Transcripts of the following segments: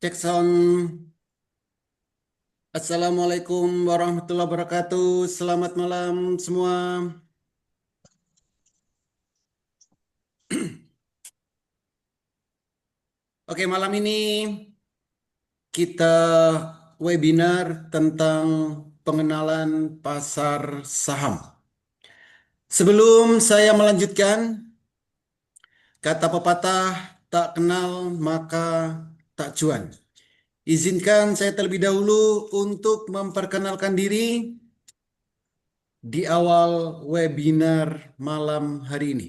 Cek sound. Assalamualaikum warahmatullahi wabarakatuh. Selamat malam semua. Oke, malam ini kita webinar tentang pengenalan pasar saham. Sebelum saya melanjutkan, kata pepatah tak kenal maka tak cuan. Izinkan saya terlebih dahulu untuk memperkenalkan diri di awal webinar malam hari ini.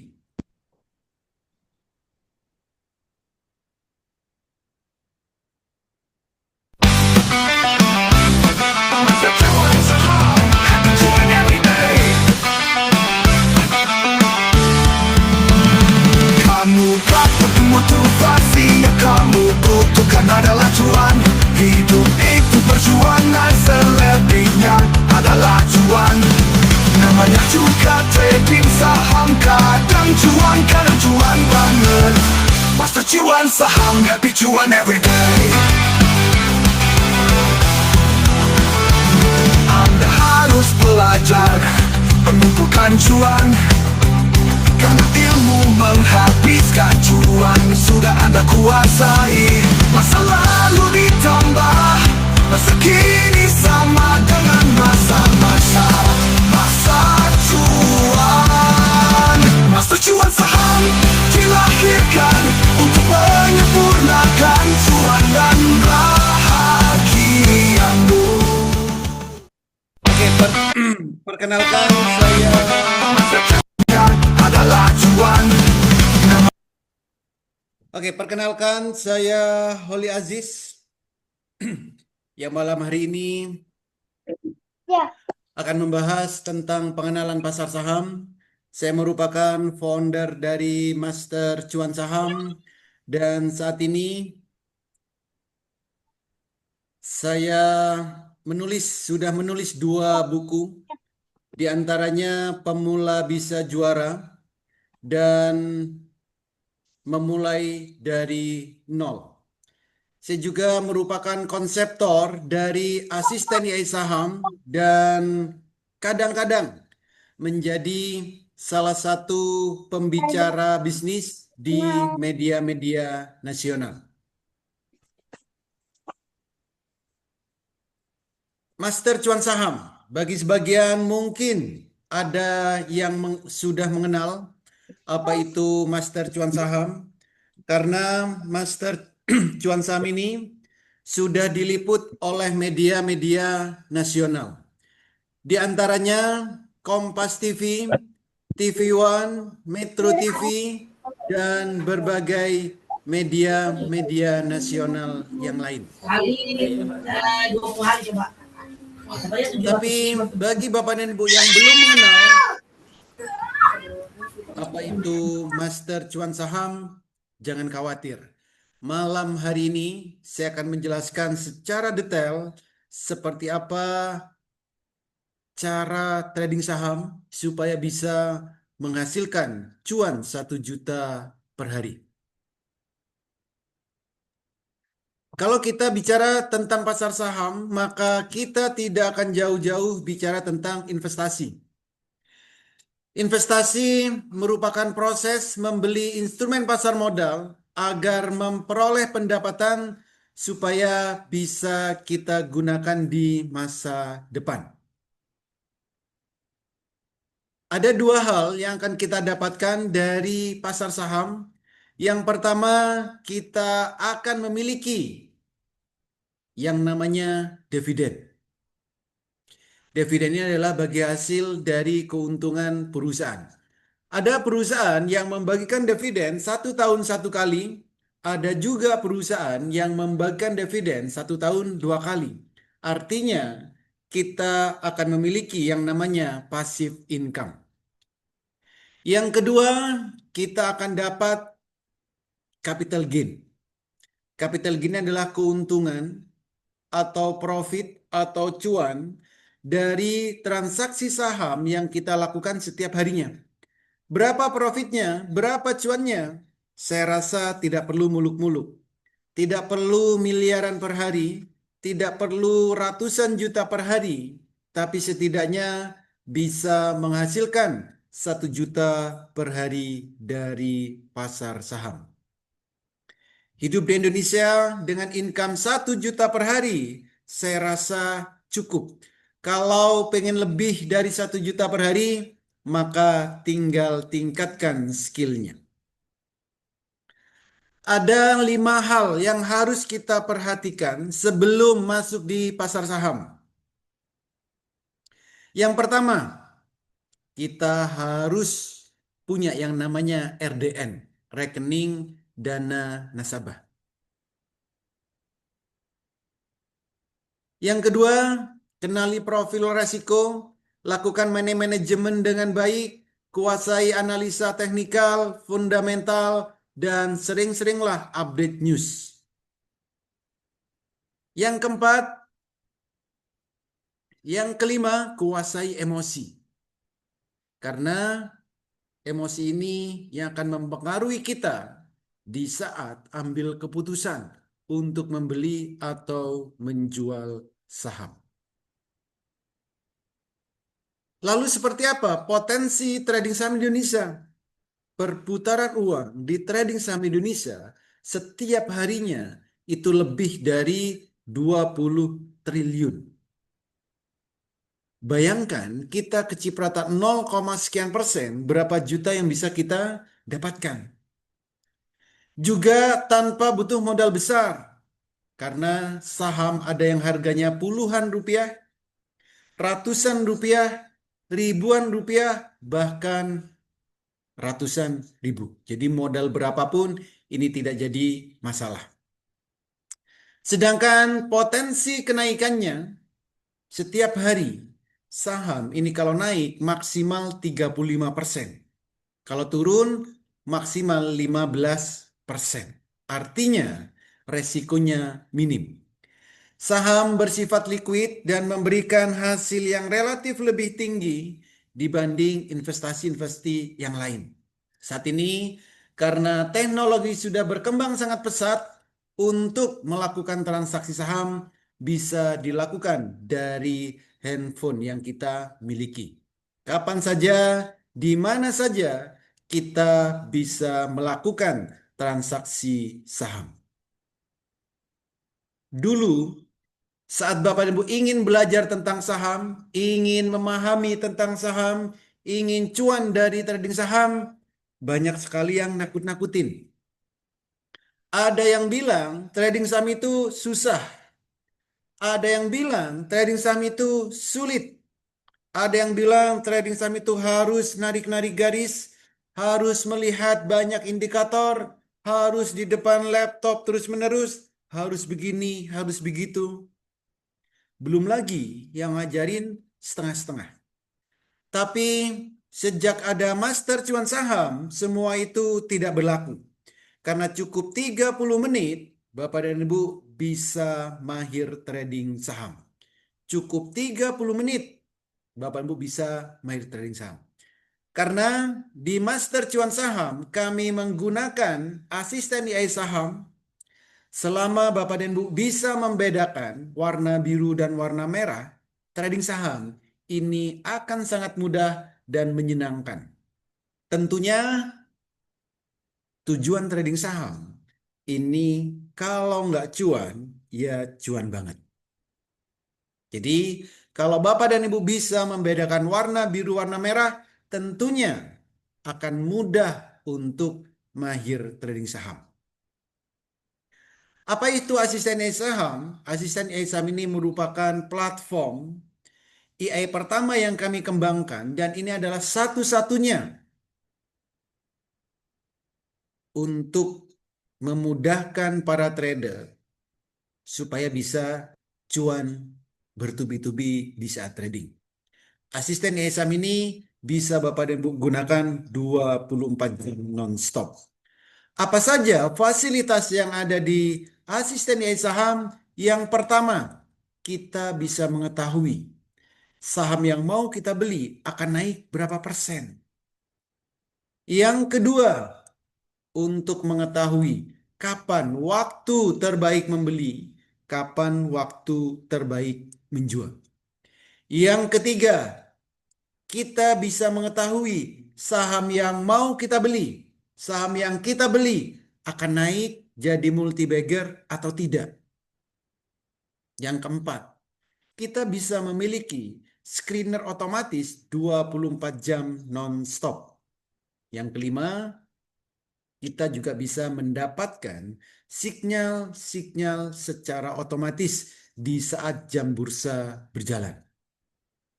Kamu dapat motivasi yang kamu butuhkan adalah cuan. Hidup itu perjuangan, selebihnya adalah cuan. Namanya juga trading saham, kadang cuan, kadang cuan banget. Master cuan saham, happy cuan everyday. Anda harus belajar mengumpulkan cuan, karena ilmu menghabiskan cuan sudah Anda kuasai. Masa lalu ditambah masa kini sama dengan masa cuan. Masa cuan saham dilahirkan untuk menyempurnakan cuan dan bahagiamu. Oke, perkenalkan saya. Adalah cuan. Oke, perkenalkan saya Holly Aziz. Yang malam hari ini akan membahas tentang pengenalan pasar saham. Saya merupakan founder dari Master Cuan Saham dan saat ini saya sudah menulis 2 buku, di antaranya Pemula Bisa Juara dan Memulai dari Nol. Saya juga merupakan konseptor dari Asisten IAI Saham dan kadang-kadang menjadi salah satu pembicara bisnis di media-media nasional. Master Cuan Saham, bagi sebagian mungkin ada yang sudah mengenal apa itu Master Cuan Saham, karena Master Cuan Saham ini sudah diliput oleh media-media nasional. Di antaranya Kompas TV, TV One, Metro TV, dan berbagai media-media nasional yang lain. Hari ini 20 hari coba. Tapi bagi Bapak dan Ibu yang belum mengenal apa itu Master Cuan Saham, jangan khawatir. Malam hari ini saya akan menjelaskan secara detail seperti apa cara trading saham supaya bisa menghasilkan cuan 1 juta per hari. Kalau kita bicara tentang pasar saham, maka kita tidak akan jauh-jauh bicara tentang investasi. Investasi merupakan proses membeli instrumen pasar modal agar memperoleh pendapatan supaya bisa kita gunakan di masa depan. Ada 2 hal yang akan kita dapatkan dari pasar saham. Yang pertama, kita akan memiliki yang namanya dividen. Dividen ini adalah bagi hasil dari keuntungan perusahaan. Ada perusahaan yang membagikan dividen 1 tahun 1 kali. Ada juga perusahaan yang membagikan dividen 1 tahun 2 kali. Artinya kita akan memiliki yang namanya passive income. Yang kedua, kita akan dapat capital gain. Capital gain adalah keuntungan atau profit atau cuan dari transaksi saham yang kita lakukan setiap harinya. Berapa profitnya, berapa cuannya? Saya rasa tidak perlu muluk-muluk. tidak perlu miliaran per hari, tidak perlu ratusan juta per hari, tapi setidaknya bisa menghasilkan 1 juta per hari dari pasar saham. Hidup di Indonesia dengan income 1 juta per hari, saya rasa cukup. Kalau pengen lebih dari 1 juta per hari, maka tinggal tingkatkan skillnya. Ada 5 hal yang harus kita perhatikan sebelum masuk di pasar saham. Yang pertama, kita harus punya yang namanya RDN, rekening dana nasabah. Yang kedua, kenali profil resiko, lakukan manajemen dengan baik, kuasai analisa teknikal, fundamental, dan sering-seringlah update news. Yang keempat, yang kelima, kuasai emosi. Karena emosi ini yang akan mempengaruhi kita di saat ambil keputusan untuk membeli atau menjual saham. Lalu seperti apa potensi trading saham Indonesia? Perputaran uang di trading saham Indonesia setiap harinya itu lebih dari 20 triliun. Bayangkan kita kecipratan 0, sekian persen, berapa juta yang bisa kita dapatkan. Juga tanpa butuh modal besar, karena saham ada yang harganya puluhan rupiah, ratusan rupiah, ribuan rupiah, bahkan ratusan ribu. Jadi modal berapapun ini tidak jadi masalah. Sedangkan potensi kenaikannya setiap hari saham ini kalau naik maksimal 35%. Kalau turun maksimal 15%. Artinya resikonya minim. Saham bersifat liquid dan memberikan hasil yang relatif lebih tinggi dibanding investasi-investasi yang lain. Saat ini karena teknologi sudah berkembang sangat pesat, untuk melakukan transaksi saham bisa dilakukan dari handphone yang kita miliki. Kapan saja, di mana saja kita bisa melakukan transaksi saham. Dulu saat Bapak dan Ibu ingin belajar tentang saham, ingin memahami tentang saham, ingin cuan dari trading saham, banyak sekali yang nakut-nakutin. Ada yang bilang trading saham itu susah. Ada yang bilang trading saham itu sulit. Ada yang bilang trading saham itu harus narik-narik garis, harus melihat banyak indikator, harus di depan laptop terus-menerus, harus begini, harus begitu. Belum lagi yang ngajarin setengah-setengah. Tapi sejak ada master cuan saham, semua itu tidak berlaku. Karena cukup 30 menit, Bapak dan Ibu bisa mahir trading saham. Cukup 30 menit, Bapak dan Ibu bisa mahir trading saham. Karena di master cuan saham, kami menggunakan asisten AI saham. Selama Bapak dan Ibu bisa membedakan warna biru dan warna merah, trading saham ini akan sangat mudah dan menyenangkan. Tentunya tujuan trading saham ini kalau nggak cuan, ya cuan banget. Jadi kalau Bapak dan Ibu bisa membedakan warna biru, warna merah, tentunya akan mudah untuk mahir trading saham. Apa itu asisten AI saham? Asisten AI saham ini merupakan platform AI pertama yang kami kembangkan dan ini adalah satu-satunya untuk memudahkan para trader supaya bisa cuan bertubi-tubi di saat trading. Asisten AI saham ini bisa Bapak dan Ibu gunakan 24 jam non-stop. Apa saja fasilitas yang ada di asisten AI saham? Yang pertama, kita bisa mengetahui saham yang mau kita beli akan naik berapa persen. Yang kedua, untuk mengetahui kapan waktu terbaik membeli, kapan waktu terbaik menjual. Yang ketiga, kita bisa mengetahui saham yang mau kita beli, saham yang kita beli akan naik jadi multi bagger atau tidak. Yang keempat, kita bisa memiliki screener otomatis 24 jam non-stop. Yang kelima, kita juga bisa mendapatkan sinyal-sinyal secara otomatis di saat jam bursa berjalan.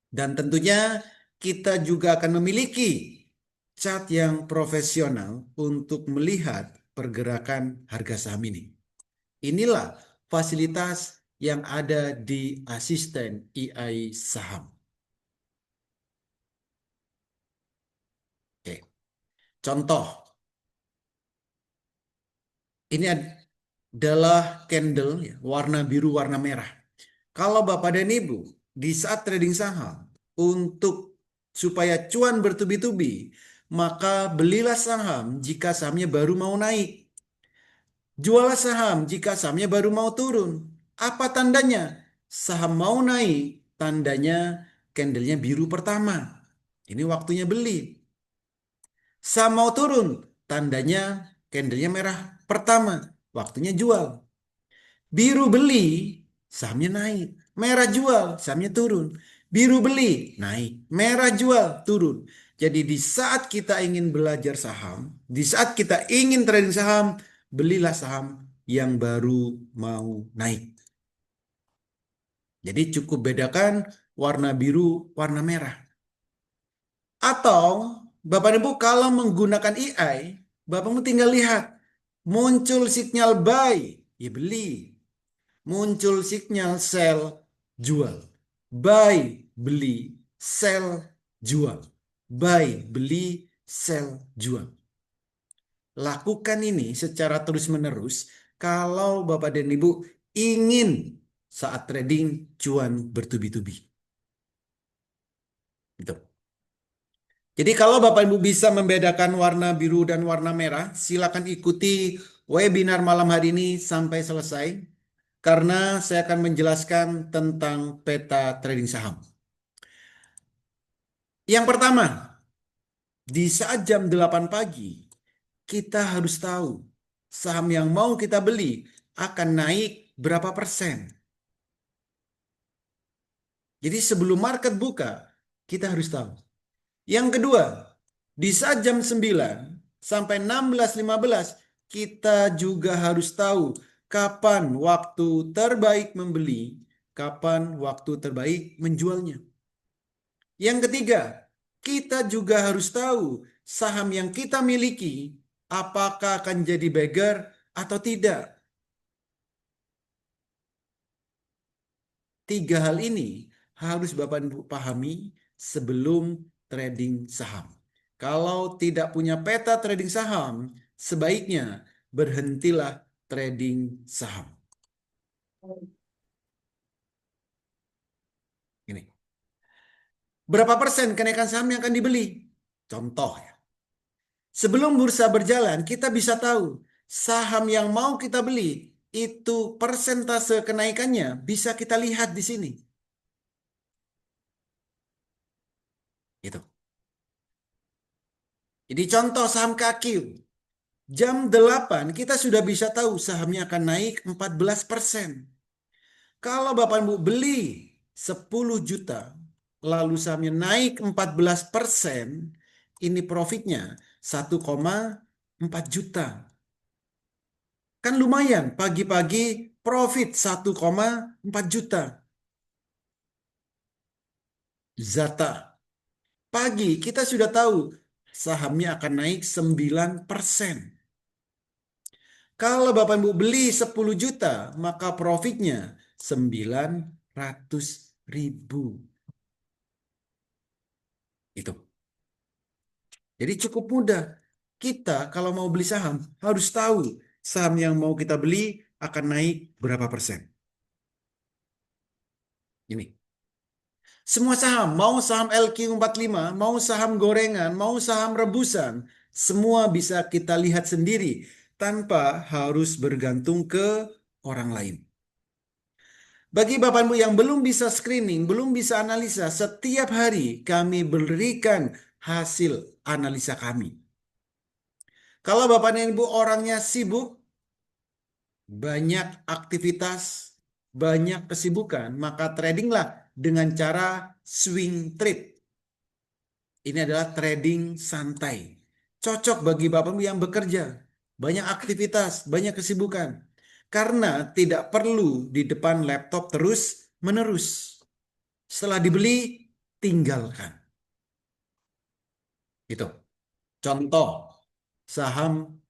Dan tentunya kita juga akan memiliki chart yang profesional untuk melihat pergerakan harga saham ini. Inilah fasilitas yang ada di asisten AI saham. Oke. Contoh, ini adalah candle ya, warna biru, warna merah. Kalau Bapak dan Ibu di saat trading saham untuk supaya cuan bertubi-tubi, maka belilah saham jika sahamnya baru mau naik. Jualah saham jika sahamnya baru mau turun. Apa tandanya? Saham mau naik, tandanya candlenya biru pertama. Ini waktunya beli. Saham mau turun, tandanya candlenya merah pertama. Waktunya jual. Biru beli, sahamnya naik. Merah jual, sahamnya turun. Biru beli, naik. Merah jual, turun. Jadi di saat kita ingin belajar saham, di saat kita ingin trading saham, belilah saham yang baru mau naik. Jadi cukup bedakan warna biru, warna merah. Atau Bapak Ibu kalau menggunakan AI, Bapak Ibu tinggal lihat. Muncul sinyal buy, ya beli. Muncul sinyal sell, jual. Buy, beli, sell, jual. Buy, beli, sell, jual. Lakukan ini secara terus-menerus kalau Bapak dan Ibu ingin saat trading cuan bertubi-tubi. Gitu. Jadi kalau Bapak Ibu bisa membedakan warna biru dan warna merah, silakan ikuti webinar malam hari ini sampai selesai. Karena saya akan menjelaskan tentang peta trading saham. Yang pertama, di saat jam 8 pagi, kita harus tahu saham yang mau kita beli akan naik berapa persen. Jadi sebelum market buka, kita harus tahu. Yang kedua, di saat jam 9 sampai 16.15, kita juga harus tahu kapan waktu terbaik membeli, kapan waktu terbaik menjualnya. Yang ketiga, kita juga harus tahu saham yang kita miliki apakah akan jadi bagger atau tidak. Tiga hal ini harus Bapak Ibu pahami sebelum trading saham. Kalau tidak punya peta trading saham, sebaiknya berhentilah trading saham. Ini. Berapa persen kenaikan saham yang akan dibeli? Contoh ya. Sebelum bursa berjalan, kita bisa tahu saham yang mau kita beli itu persentase kenaikannya bisa kita lihat di sini. Itu. Jadi contoh saham KQ. Jam 8 kita sudah bisa tahu sahamnya akan naik 14%. Kalau Bapak Ibu beli 10 juta, lalu sahamnya naik 14%, ini profitnya 1,4 juta. Kan lumayan, pagi-pagi profit 1,4 juta. Zata. Pagi kita sudah tahu sahamnya akan naik 9%. Kalau Bapak Ibu beli 10 juta, maka profitnya 900.000. Itu. Jadi cukup mudah. Kita kalau mau beli saham harus tahu saham yang mau kita beli akan naik berapa persen. Ini. Semua saham, mau saham LQ45, mau saham gorengan, mau saham rebusan, semua bisa kita lihat sendiri tanpa harus bergantung ke orang lain. Bagi Bapak Ibu yang belum bisa screening, belum bisa analisa, setiap hari kami berikan hasil analisa kami. Kalau Bapak dan Ibu orangnya sibuk, banyak aktivitas, banyak kesibukan, maka tradinglah dengan cara swing trade. Ini adalah trading santai. Cocok bagi Bapak Ibu yang bekerja, banyak aktivitas, banyak kesibukan. Karena tidak perlu di depan laptop terus-menerus. Setelah dibeli, tinggalkan. Gitu. Contoh, saham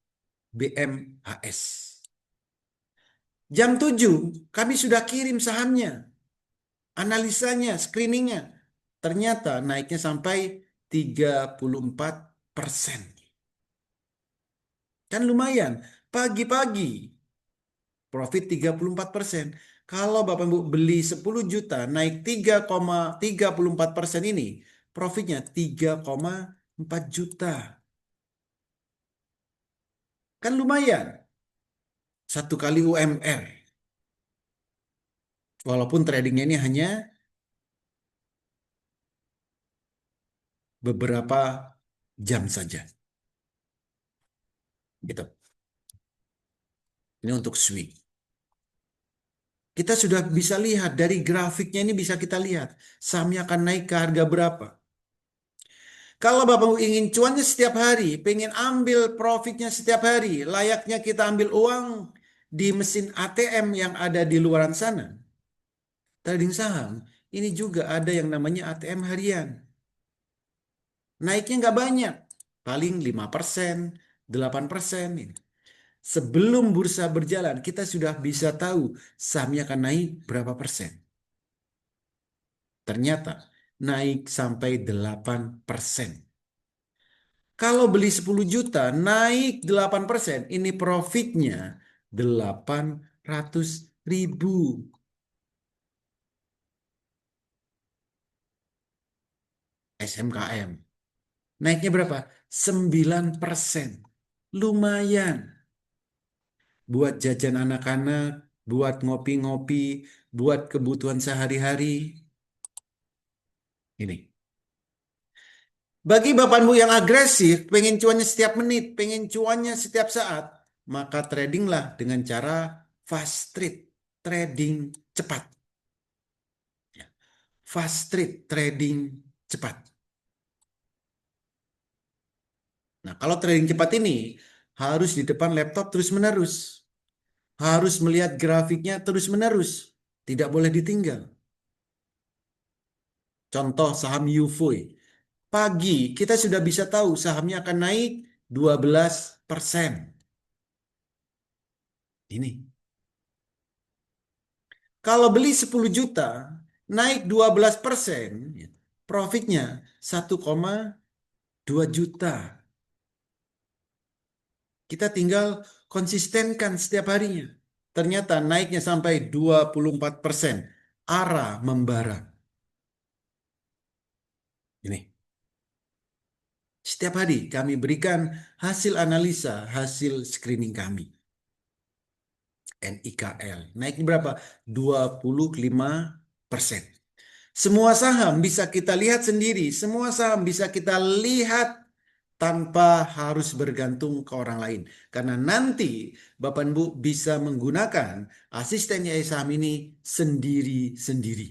BMHS. Jam 7, kami sudah kirim sahamnya. Analisanya, screeningnya. Ternyata naiknya sampai 34%. Kan lumayan. Pagi-pagi, profit 34%. Kalau Bapak Ibu beli 10 juta, naik 3,34% ini, profitnya 3,4 juta. Kan lumayan. Satu kali UMR. Walaupun tradingnya ini hanya beberapa jam saja. Gitu. Ini untuk swing. Kita sudah bisa lihat dari grafiknya ini bisa kita lihat sahamnya akan naik ke harga berapa. Kalau Bapak ingin cuannya setiap hari, pengen ambil profitnya setiap hari, layaknya kita ambil uang di mesin ATM yang ada di luaran sana. Trading saham, ini juga ada yang namanya ATM harian. Naiknya nggak banyak, paling 5%, 8% ini. Sebelum bursa berjalan, kita sudah bisa tahu sahamnya akan naik berapa persen. Ternyata naik sampai 8%. Kalau beli 10 juta, naik 8%. Ini profitnya 800.000. SMKM. Naiknya berapa? 9%. Lumayan. Buat jajan anak-anak, buat ngopi-ngopi, buat kebutuhan sehari-hari. Ini. Bagi Bapak Ibu yang agresif, pengen cuannya setiap menit, pengen cuannya setiap saat, maka tradinglah dengan cara fast trade, trading cepat. Ya. Fast trade, trading cepat. Nah, kalau trading cepat ini harus di depan laptop terus-menerus. Harus melihat grafiknya terus-menerus. Tidak boleh ditinggal. Contoh saham UFOI. Pagi kita sudah bisa tahu sahamnya akan naik 12%. Ini. Kalau beli 10 juta, naik 12%, profitnya 1,2 juta. Kita tinggal konsistenkan setiap harinya. Ternyata naiknya sampai 24%. Arah membara. Ini. Setiap hari kami berikan hasil analisa, hasil screening kami. NIKL. Naiknya berapa? 25%. Semua saham bisa kita lihat sendiri. Semua saham bisa kita lihat tanpa harus bergantung ke orang lain. Karena nanti Bapak Ibu bisa menggunakan asisten AI saham ini sendiri-sendiri.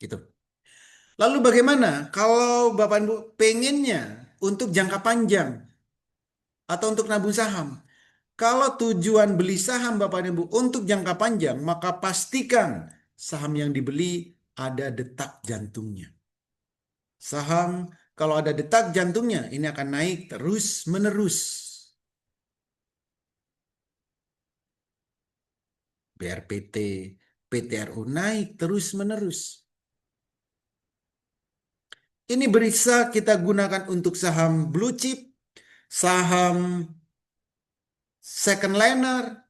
Gitu. Lalu bagaimana kalau Bapak Ibu pengennya untuk jangka panjang atau untuk nabung saham? Kalau tujuan beli saham Bapak dan Ibu untuk jangka panjang, maka pastikan saham yang dibeli ada detak jantungnya. Saham kalau ada detak jantungnya, ini akan naik terus-menerus. BRPT, PTRU naik terus-menerus. Ini bisa kita gunakan untuk saham blue chip, saham second liner,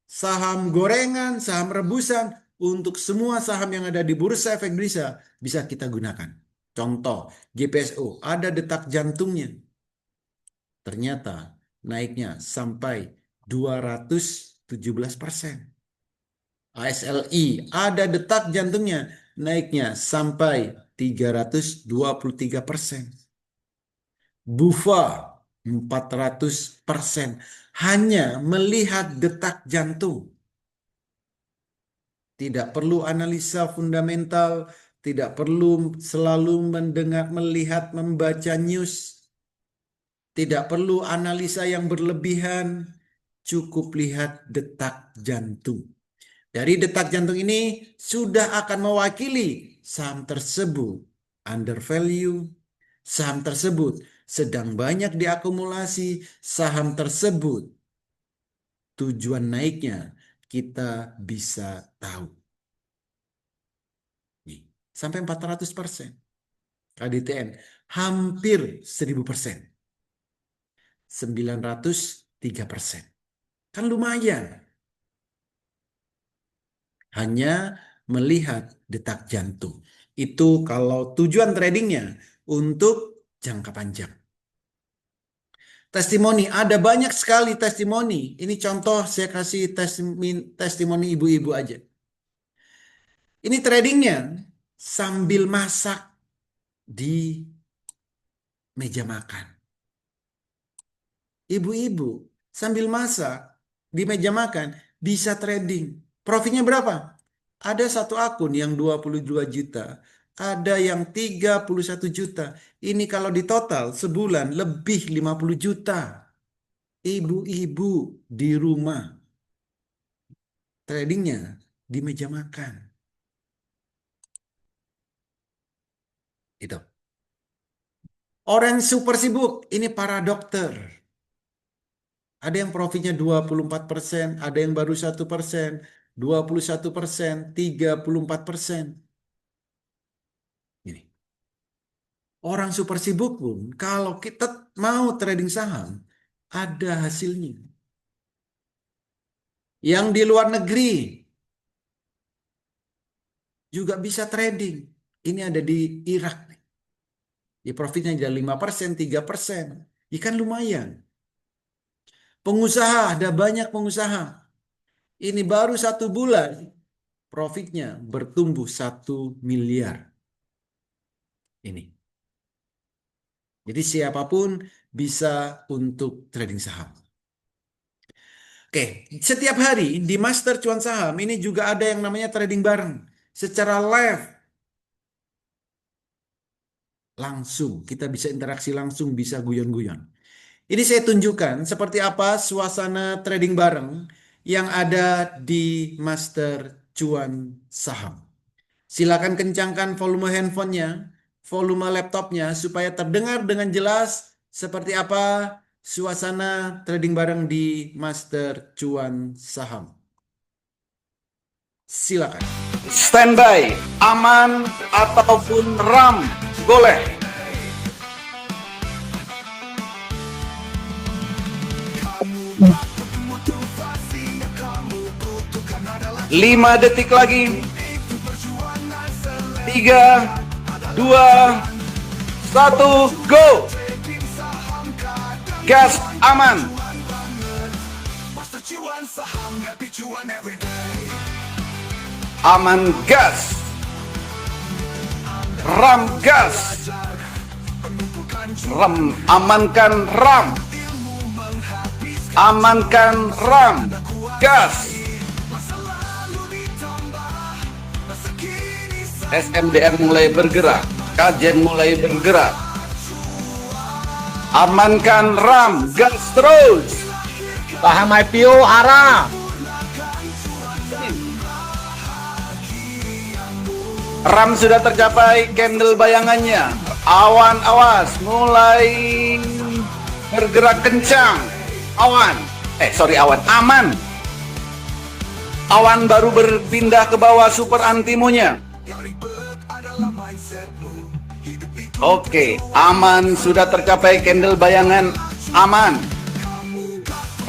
saham gorengan, saham rebusan, untuk semua saham yang ada di Bursa Efek Indonesia bisa kita gunakan. Contoh, GPSO, ada detak jantungnya. Ternyata naiknya sampai 217%. ASLI, ada detak jantungnya, naiknya sampai 323%. Bufa 400%. Hanya melihat detak jantung. Tidak perlu analisa fundamental, tidak perlu selalu mendengar, melihat, membaca news. Tidak perlu analisa yang berlebihan, cukup lihat detak jantung. Dari detak jantung ini sudah akan mewakili saham tersebut undervalue, saham tersebut sedang banyak diakumulasi, saham tersebut tujuan naiknya kita bisa tahu. Nih, sampai 400%. KDTN hampir 1000%. 903%. Kan lumayan. Hanya melihat detak jantung. Itu kalau tujuan tradingnya untuk jangka panjang. Testimoni, ada banyak sekali testimoni. Ini contoh saya kasih testimoni ibu-ibu aja. Ini tradingnya sambil masak di meja makan. Ibu-ibu sambil masak di meja makan bisa trading. Profitnya berapa? Ada satu akun yang 22 juta. Ada yang 31 juta. Ini kalau di total sebulan lebih 50 juta. Ibu-ibu di rumah. Tradingnya di meja makan. Itu. Orang super sibuk. Ini para dokter. Ada yang profitnya 24%, ada yang baru 1%, 21%, 34%. Ini. Orang super sibuk pun kalau kita mau trading saham, ada hasilnya. Yang di luar negeri juga bisa trading. Ini ada di Irak. Di profitnya jadi 5%, 3%. Ikan lumayan. Pengusaha, ada banyak pengusaha. Ini baru 1 bulan, profitnya bertumbuh 1 miliar. Ini. Jadi siapapun bisa untuk trading saham. Oke, setiap hari di Master Cuan Saham ini juga ada yang namanya trading bareng. Secara live. Langsung, kita bisa interaksi langsung, bisa guyon-guyon. Ini saya tunjukkan seperti apa suasana trading bareng yang ada di Master Cuan Saham. Silakan kencangkan volume handphonenya, volume laptopnya supaya terdengar dengan jelas seperti apa suasana trading bareng di Master Cuan Saham. Silakan. Standby, aman ataupun RAM, boleh. 5 detik lagi. 3, 2, 1, go. Gas aman. Aman gas. RAM gas. RAM, amankan RAM. Amankan RAM. Gas. SMDR mulai bergerak. Kajian mulai bergerak. Amankan RAM. Gas terus. Saham IPO arah. RAM sudah tercapai candle bayangannya. Awan awas mulai bergerak kencang. Awan. Awan. Aman. Awan baru berpindah ke bawah super antimonya. Oke, aman sudah tercapai candle bayangan. Aman.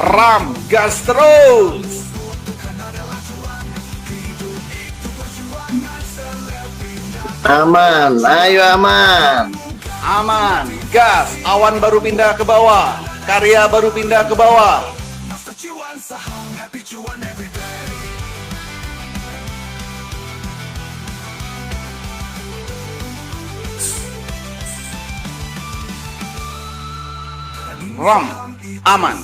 RAM gas terus. Aman, ayo aman. Aman, gas, awan baru pindah ke bawah. Karya baru pindah ke bawah. Master cuan saham, happy cuan every day. RAM aman.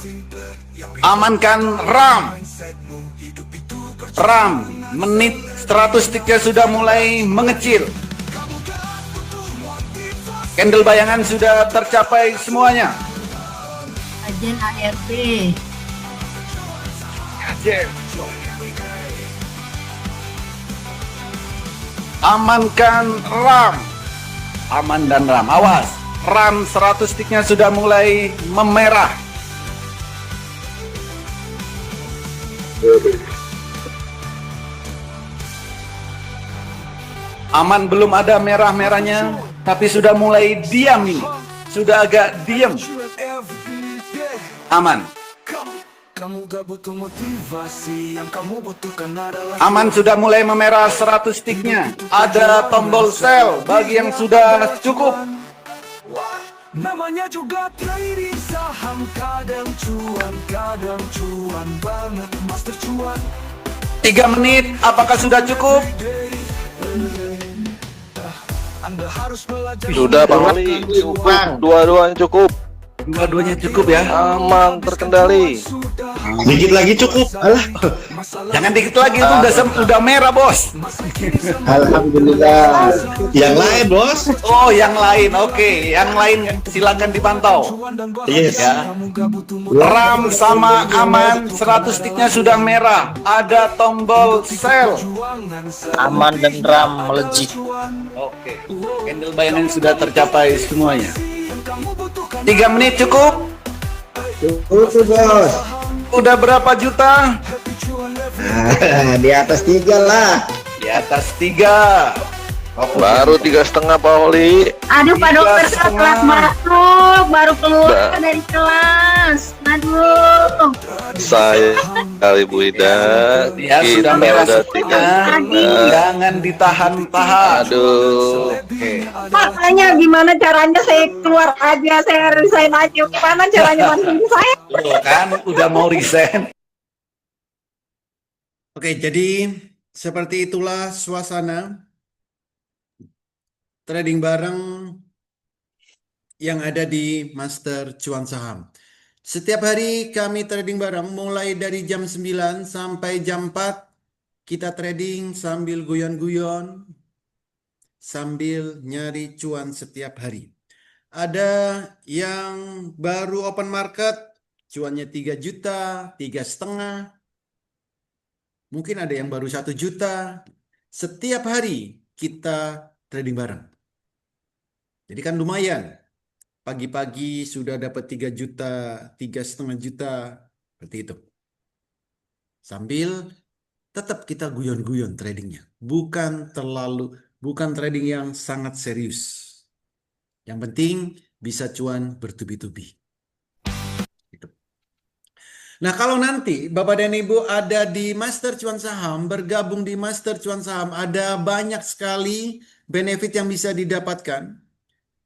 Amankan RAM. RAM menit statistiknya sudah mulai mengecil. Candle bayangan sudah tercapai semuanya. Ajen ARP. Amankan RAM. Aman dan RAM. Awas, RAM 100 sticknya sudah mulai memerah. Aman belum ada merah-merahnya, tapi sudah mulai diam ini. Sudah agak diam. Every day. Aman. Kamu gak butuh motivasi, yang kamu butuhkan adalah Aman sudah mulai memerah 100 sticknya. Ada tombol sell bagi yang sudah cukup. namanya juga trading saham. Kadang cuan banget. Master cuan 3 menit, apakah sudah cukup? Anda harus belajar. Sudah Bang Ali, cukup. Dua-duanya cukup. Dua-duanya cukup ya. Aman, terkendali. Dikit lagi cukup. Alah. Jangan dikit lagi, itu udah merah, Bos. Alhamdulillah. Yang lain, Bos. Oh, yang lain. Oke, yang lain silakan dipantau. Yes. Ya. RAM sama aman 100 sticknya sudah merah. Ada tombol sell. Aman dan RAM melejit. Oke. Candle bayangan sudah tercapai semuanya. 3 menit cukup? Cukup, Bos. Udah berapa juta? Di atas 3 lah. Di atas 3. Baru 3,5 Pak Oli. Aduh, Pak Dokter, saya telat masuk, baru keluar Nah. dari kelas. Aduh. Saya kali Bu Ida. Ya Kita sudah merah udah semuanya. 3,5. Jangan ditahan-tahan. Aduh. Oke. Makanya gimana caranya saya keluar aja, saya resign aja. Gimana caranya bantuin saya? Tuh kan udah mau resign. Oke, jadi seperti itulah suasana trading bareng yang ada di Master Cuan Saham. Setiap hari kami trading bareng mulai dari jam 9 sampai jam 4. Kita trading sambil guyon-guyon, sambil nyari cuan setiap hari. Ada yang baru open market, cuannya 3 juta, 3,5. Mungkin ada yang baru 1 juta. Setiap hari kita trading bareng. Jadi kan lumayan. Pagi-pagi sudah dapat 3 juta, 3,5 juta. Seperti itu. Sambil tetap kita guyon-guyon tradingnya. Bukan trading yang sangat serius. Yang penting bisa cuan bertubi-tubi. Gitu. Nah, kalau nanti Bapak dan Ibu ada di Master Cuan Saham, bergabung di Master Cuan Saham, ada banyak sekali benefit yang bisa didapatkan.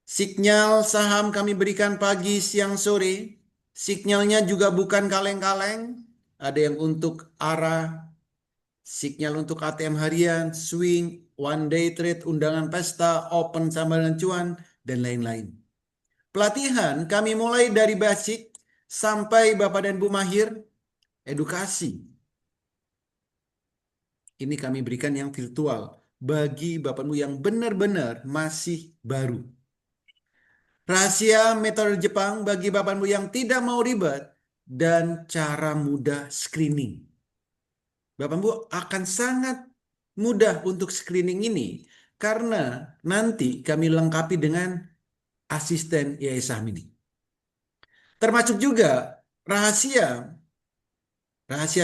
Sinyal saham kami berikan pagi, siang, sore. Sinyalnya juga bukan kaleng-kaleng. Ada yang untuk arah, sinyal untuk ATM harian, swing, one day trade, undangan pesta, open sama dengan cuan, dan lain-lain. Pelatihan kami mulai dari basic sampai Bapak dan Bu mahir, edukasi. Ini kami berikan yang virtual bagi Bapak Ibu yang benar-benar masih baru. Rahasia metode Jepang bagi Bapak Ibu yang tidak mau ribet dan cara mudah screening. Bapak Ibu akan sangat mudah untuk screening ini karena nanti kami lengkapi dengan asisten IAI Saham ini. Termasuk juga rahasia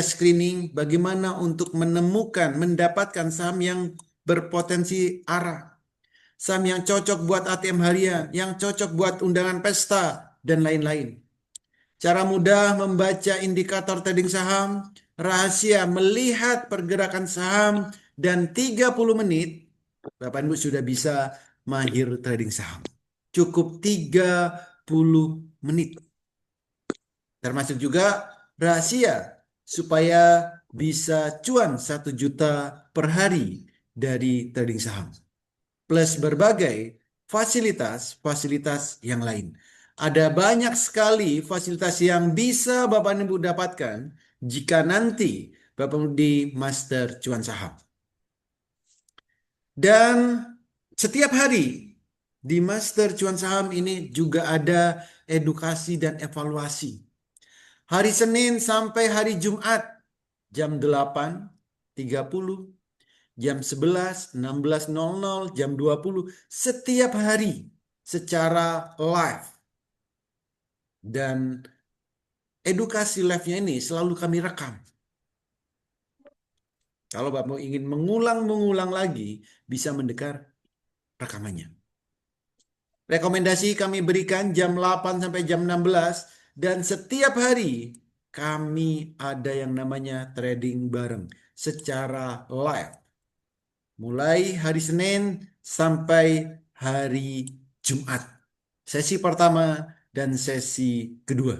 screening bagaimana untuk menemukan, mendapatkan saham yang berpotensi arah. Saham yang cocok buat ATM harian, yang cocok buat undangan pesta, dan lain-lain. Cara mudah membaca indikator trading saham, rahasia melihat pergerakan saham, dan 30 menit, Bapak Ibu sudah bisa mahir trading saham. Cukup 30 menit. Termasuk juga rahasia supaya bisa cuan 1 juta per hari dari trading saham. Plus berbagai fasilitas-fasilitas yang lain. Ada banyak sekali fasilitas yang bisa Bapak Ibu dapatkan jika nanti Bapak Ibu di Master Cuan Saham. Dan setiap hari di Master Cuan Saham ini juga ada edukasi dan evaluasi. Hari Senin sampai hari Jumat jam 8.30, jam 11, 16.00, jam 20, setiap hari secara live. Dan edukasi live-nya ini selalu kami rekam. Kalau Bapak ingin mengulang lagi, bisa mendengar rekamannya. Rekomendasi kami berikan jam 8 sampai jam 16, dan setiap hari kami ada yang namanya trading bareng secara live. Mulai hari Senin sampai hari Jumat. Sesi pertama dan sesi kedua.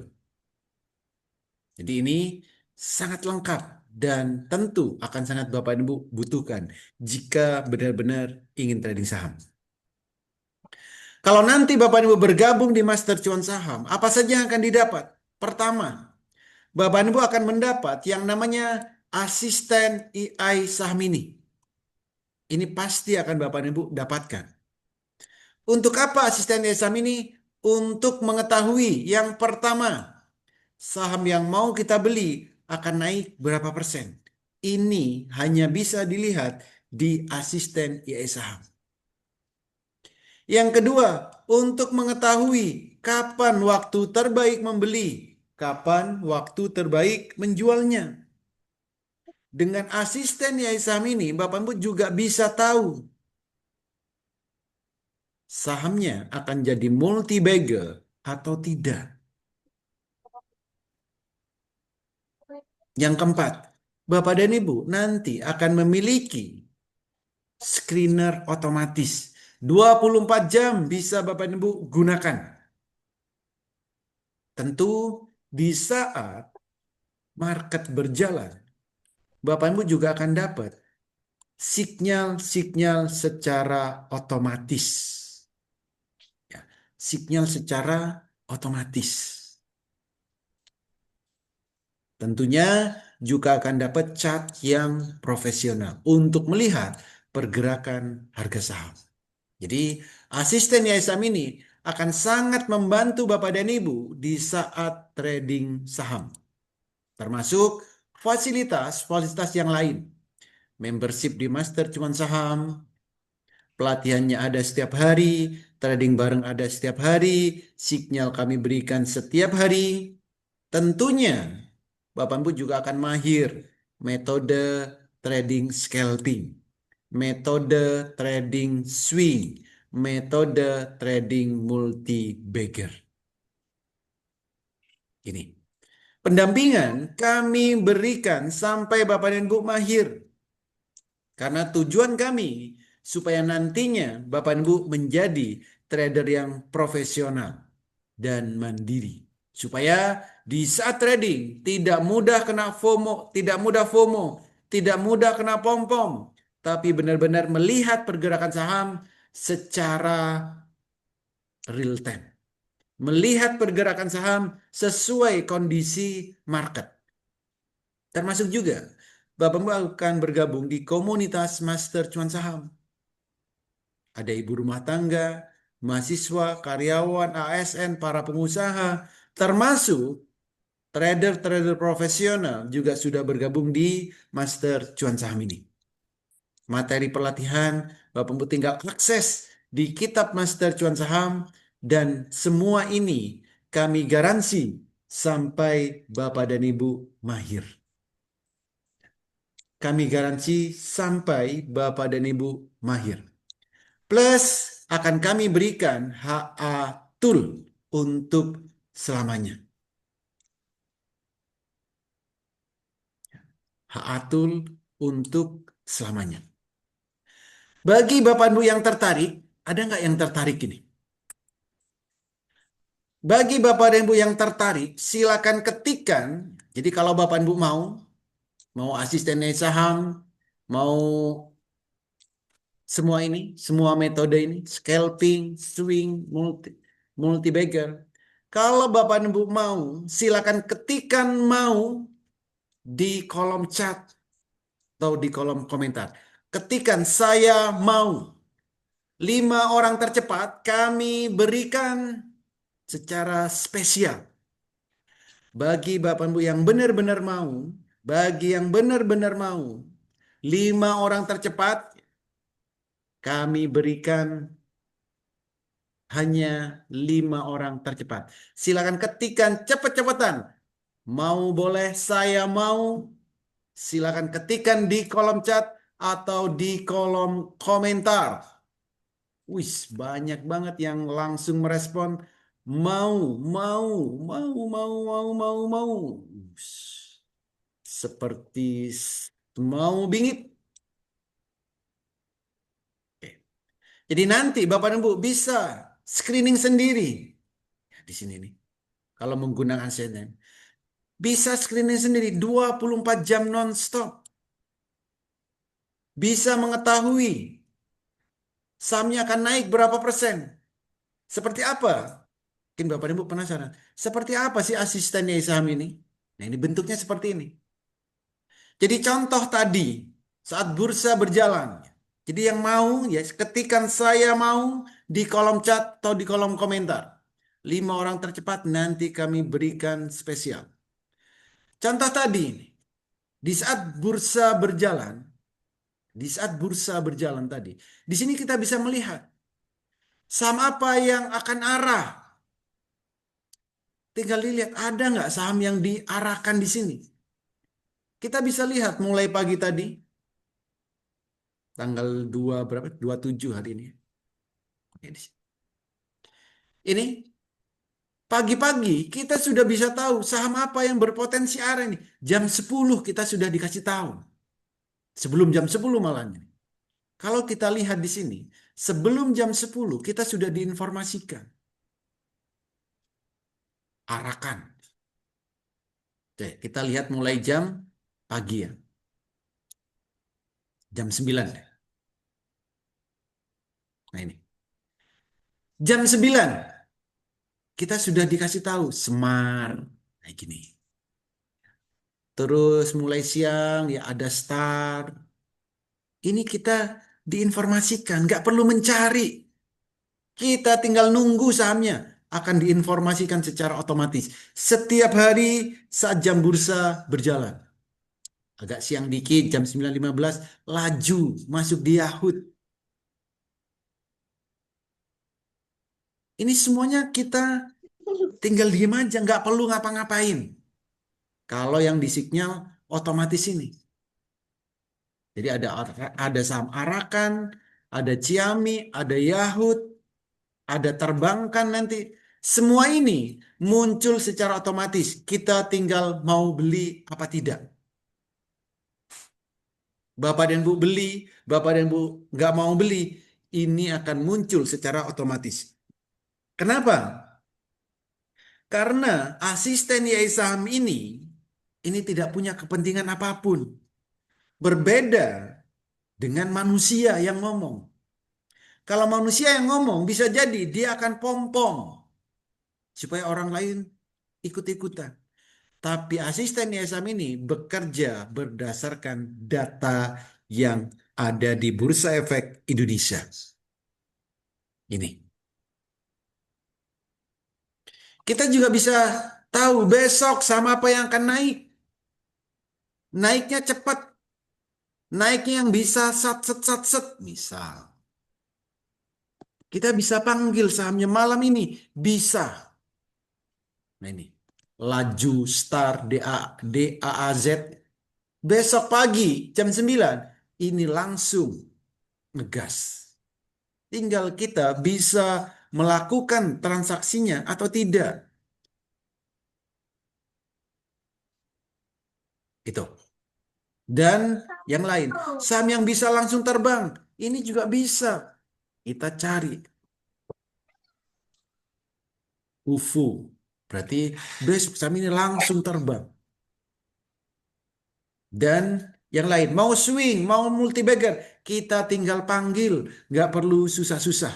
Jadi ini sangat lengkap dan tentu akan sangat Bapak Ibu butuhkan jika benar-benar ingin trading saham. Kalau nanti Bapak Ibu bergabung di Master Cuan Saham, apa saja yang akan didapat? Pertama, Bapak Ibu akan mendapat yang namanya asisten AI saham ini. Ini pasti akan Bapak Ibu dapatkan. Untuk apa asisten AI saham ini? Untuk mengetahui yang pertama, saham yang mau kita beli akan naik berapa persen. Ini hanya bisa dilihat di asisten AI saham. Yang kedua, untuk mengetahui kapan waktu terbaik membeli, kapan waktu terbaik menjualnya. Dengan asisten AI saham ini, Bapak Ibu juga bisa tahu sahamnya akan jadi multi bagger atau tidak. Yang keempat, Bapak dan Ibu nanti akan memiliki screener otomatis. 24 jam bisa Bapak dan Ibu gunakan. Tentu di saat market berjalan, Bapak Ibu juga akan dapat sinyal-sinyal secara otomatis. Ya, sinyal secara otomatis. Tentunya juga akan dapat chart yang profesional untuk melihat pergerakan harga saham. Jadi asisten AI saham ini akan sangat membantu Bapak dan Ibu di saat trading saham. Termasuk fasilitas-fasilitas yang lain. Membership di Master Cuan Saham, pelatihannya ada setiap hari, trading bareng ada setiap hari, sinyal kami berikan setiap hari. Tentunya Bapak Ibu juga akan mahir metode trading scalping, metode trading swing, metode trading multi bagger. Ini pendampingan kami berikan sampai Bapak dan Ibu mahir. Karena tujuan kami supaya nantinya Bapak dan Ibu menjadi trader yang profesional dan mandiri. Supaya di saat trading tidak mudah kena FOMO, tidak mudah kena pom-pom, tapi benar-benar melihat pergerakan saham secara real time. Melihat pergerakan saham sesuai kondisi market. Termasuk juga Bapak Ibu akan bergabung di komunitas Master Cuan Saham. Ada ibu rumah tangga, mahasiswa, karyawan, ASN, para pengusaha, termasuk trader-trader profesional juga sudah bergabung di Master Cuan Saham ini. Materi pelatihan Bapak Ibu tinggal akses di kitab Master Cuan Saham, dan semua ini kami garansi sampai Bapak dan Ibu mahir. Kami garansi sampai Bapak dan Ibu mahir. Plus akan kami berikan HA tool untuk selamanya. HA tool untuk selamanya. Bagi Bapak Ibu yang tertarik, ada nggak yang tertarik ini? Bagi Bapak dan Ibu yang tertarik, silakan ketikkan. Jadi kalau Bapak dan Ibu mau asisten saham, mau semua ini, semua metode ini, scalping, swing, multi bagger. Kalau Bapak dan Ibu mau, silakan ketikkan mau di kolom chat atau di kolom komentar. Ketikkan saya mau. 5 orang tercepat kami berikan secara spesial. Bagi Bapak Ibu yang benar-benar mau, bagi yang benar-benar mau, 5 orang tercepat kami berikan hanya 5 orang tercepat. Silakan ketikkan cepet-cepetan. Mau boleh, saya mau. Silakan ketikkan di kolom chat atau di kolom komentar. Wis, banyak banget yang langsung merespon mau, mau, mau, mau, mau, mau, mau. Wis, seperti mau bingit. Oke. Jadi nanti Bapak dan Ibu bisa screening sendiri. Di sini nih. Kalau menggunakan CNN. Bisa screening sendiri 24 jam non-stop. Bisa mengetahui sahamnya akan naik berapa persen. Seperti apa? Mungkin Bapak dan Ibu penasaran. Seperti apa sih asistennya saham ini? Nah, ini bentuknya seperti ini. Jadi contoh tadi saat bursa berjalan. Jadi yang mau ya ketikkan saya mau di kolom chat atau di kolom komentar. 5 orang tercepat nanti kami berikan spesial. Contoh tadi di saat bursa berjalan, tadi, di sini kita bisa melihat saham apa yang akan arah. Tinggal dilihat ada nggak saham yang diarahkan di sini. Kita bisa lihat mulai pagi tadi, tanggal 2 berapa? 27 hari ini. Oke, di sini. Ini pagi-pagi kita sudah bisa tahu saham apa yang berpotensi arah ini. Jam 10 kita sudah dikasih tahu. Sebelum jam 10 malah. Kalau kita lihat di sini, sebelum jam 10 kita sudah diinformasikan. Arahkan. Oke, kita lihat mulai jam pagi ya. Jam 9. Nah ini. Jam 9 kita sudah dikasih tahu Semar. Nah gini. Terus mulai siang ya ada Star. Ini kita diinformasikan, nggak perlu mencari. Kita tinggal nunggu sahamnya akan diinformasikan secara otomatis. Setiap hari saat jam bursa berjalan. Agak siang dikit, jam 9.15, laju masuk di Yahoo. Ini semuanya kita tinggal diem aja, nggak perlu ngapa-ngapain. Kalau yang di signal otomatis ini. Jadi ada saham Arakan, ada Ciami, ada Yahoo, ada Terbangkan nanti. Semua ini muncul secara otomatis. Kita tinggal mau beli apa tidak. Bapak dan Bu beli, Bapak dan Bu nggak mau beli, ini akan muncul secara otomatis. Kenapa? Karena asisten YI saham ini tidak punya kepentingan apapun. Berbeda dengan manusia yang ngomong. Kalau manusia yang ngomong bisa jadi dia akan pompong supaya orang lain ikut-ikutan. Tapi asisten YI saham ini bekerja berdasarkan data yang ada di Bursa Efek Indonesia. Ini. Kita juga bisa tahu besok sama apa yang akan naik. Naiknya cepat. Naiknya yang bisa sat-set. Misal. Kita bisa panggil sahamnya malam ini. Bisa. Nah ini. Laju Star DAAZ. Besok pagi jam 9. Ini langsung ngegas. Tinggal kita bisa melakukan transaksinya atau tidak. Itu. Dan yang lain. Saham yang bisa langsung terbang. Ini juga bisa. Kita cari. UFO. Berarti besok saham ini langsung terbang. Dan yang lain, mau swing, mau multi bagger, kita tinggal panggil, nggak perlu susah-susah.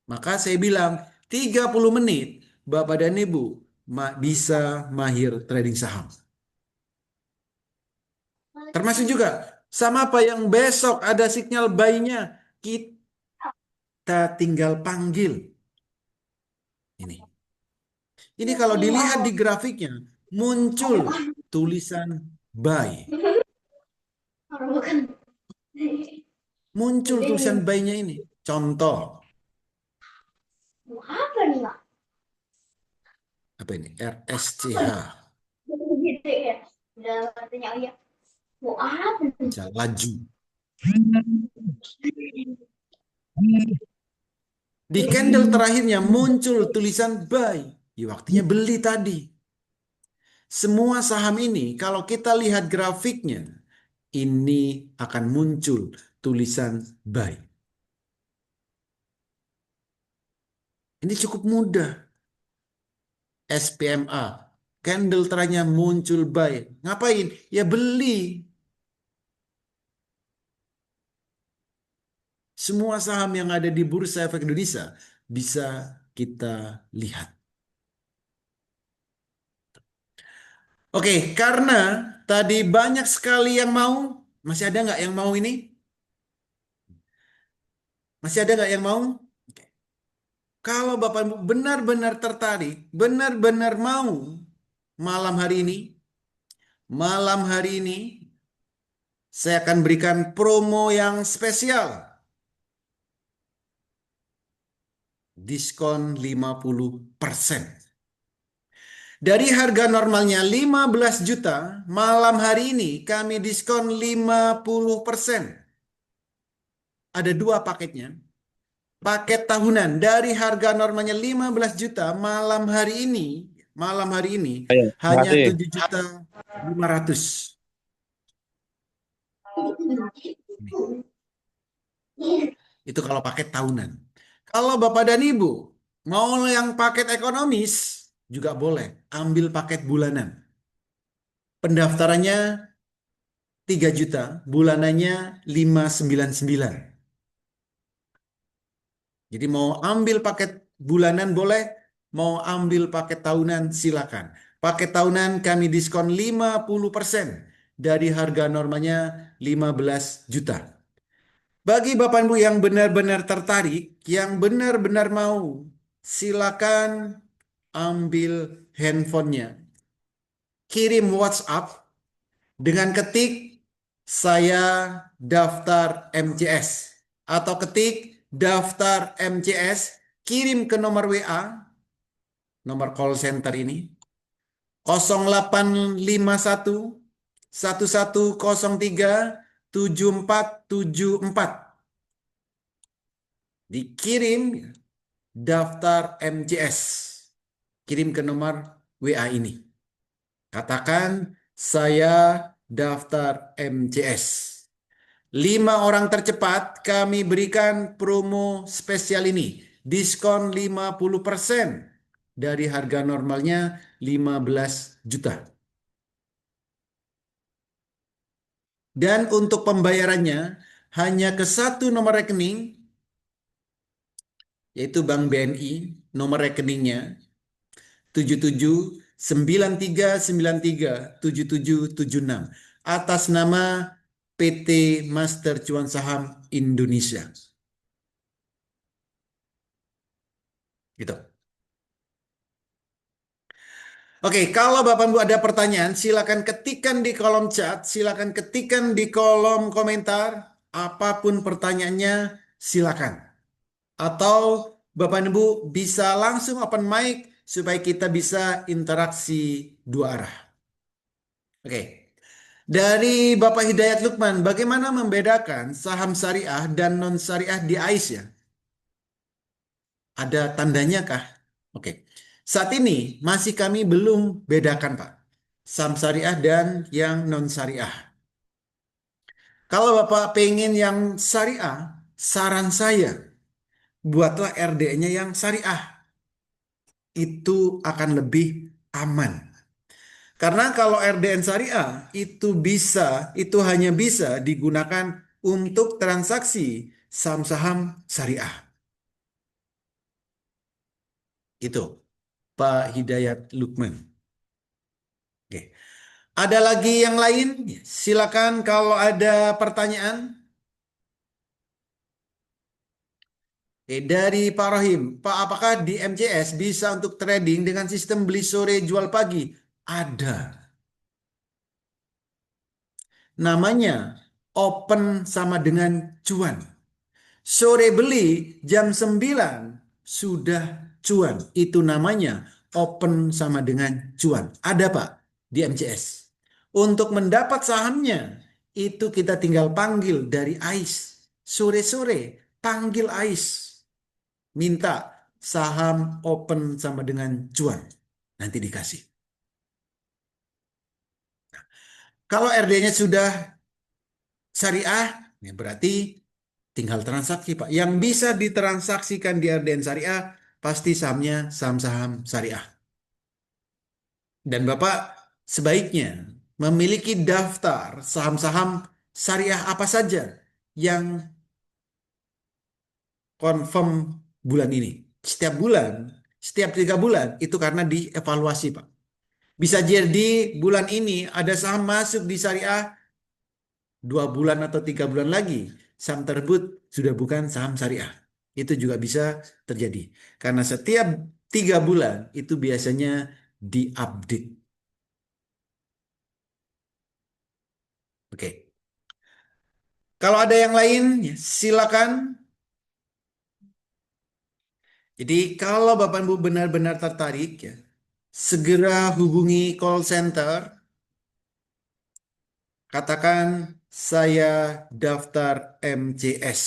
Maka saya bilang 30 menit Bapak dan Ibu bisa mahir trading saham. Termasuk juga sama apa yang besok ada sinyal buy-nya, kita tinggal panggil. Ini kalau dilihat di grafiknya muncul tulisan buy. Muncul tulisan buy-nya ini. Contoh. Apa ini? RSCH. Bisa laju. Di candle terakhirnya muncul tulisan buy. Ya, waktunya beli tadi. Semua saham ini kalau kita lihat grafiknya, ini akan muncul tulisan buy. Ini cukup mudah. SPMA, candle terakhirnya muncul buy. Ngapain? Ya beli. Semua saham yang ada di Bursa Efek Indonesia bisa kita lihat. Oke, karena tadi banyak sekali yang mau, masih ada nggak yang mau ini? Masih ada nggak yang mau? Oke. Kalau Bapak Ibu benar-benar tertarik, benar-benar mau malam hari ini, saya akan berikan promo yang spesial. Diskon 50%. Dari harga normalnya 15 juta, malam hari ini kami diskon 50%. Ada dua paketnya. Paket tahunan dari harga normalnya 15 juta, malam hari ini hanya 7 juta 500. Itu kalau paket tahunan. Kalau Bapak dan Ibu mau yang paket ekonomis, juga boleh ambil paket bulanan. Pendaftarannya 3 juta, bulanannya 599. Jadi mau ambil paket bulanan boleh, mau ambil paket tahunan silakan. Paket tahunan kami diskon 50% dari harga normalnya 15 juta. Bagi Bapak Ibu yang benar-benar tertarik, yang benar-benar mau, silakan ambil handphonenya. Kirim WhatsApp dengan ketik saya daftar MCS atau ketik daftar MCS, kirim ke nomor WA, nomor call center ini 0851 1103 7474. Dikirim daftar MCS. Kirim ke nomor WA ini. Katakan saya daftar MCS. 5 orang tercepat kami berikan promo spesial ini. Diskon 50% dari harga normalnya 15 juta. Dan untuk pembayarannya hanya ke satu nomor rekening, yaitu Bank BNI, nomor rekeningnya 7793937776 atas nama PT Master Cuan Saham Indonesia. Gitu. Oke, kalau Bapak Ibu ada pertanyaan, silakan ketikkan di kolom chat, silakan ketikkan di kolom komentar, apapun pertanyaannya, silakan. Atau Bapak Ibu bisa langsung open mic supaya kita bisa interaksi dua arah. Oke. Dari Bapak Hidayat Lukman, bagaimana membedakan saham syariah dan non syariah di AIS ya? Ada tandanya kah? Oke. Saat ini masih kami belum bedakan Pak. Saham syariah dan yang non syariah. Kalau Bapak pengen yang syariah, saran saya buatlah RDE-nya yang syariah. itu akan lebih aman. Karena kalau RDN syariah itu hanya bisa digunakan untuk transaksi saham-saham syariah. Itu Pak Hidayat Lukman. Oke. Ada lagi yang lain? Silakan kalau ada pertanyaan. Dari Pak Rohim, Pak, apakah di MCS bisa untuk trading dengan sistem beli sore jual pagi? Ada. Namanya open sama dengan cuan. Sore beli jam 9 sudah cuan. Itu namanya open sama dengan cuan. Ada Pak di MCS. Untuk mendapat sahamnya itu kita tinggal panggil dari AIS. Sore-sore panggil AIS. Minta saham open sama dengan cuan. Nanti dikasih. Kalau RD-nya sudah syariah, ya berarti tinggal transaksi Pak. Yang bisa ditransaksikan di RDN syariah pasti sahamnya saham-saham syariah. Dan Bapak sebaiknya memiliki daftar saham-saham syariah apa saja yang confirm bulan ini. Setiap bulan, setiap 3 bulan itu karena dievaluasi Pak. Bisa jadi bulan ini ada saham masuk di syariah 2 bulan atau 3 bulan lagi saham tersebut sudah bukan saham syariah. Itu juga bisa terjadi. Karena setiap 3 bulan itu biasanya diupdate. Oke. Kalau ada yang lain, ya silakan. Jadi kalau Bapak Ibu benar-benar tertarik, ya, segera hubungi call center. Katakan saya daftar MCS.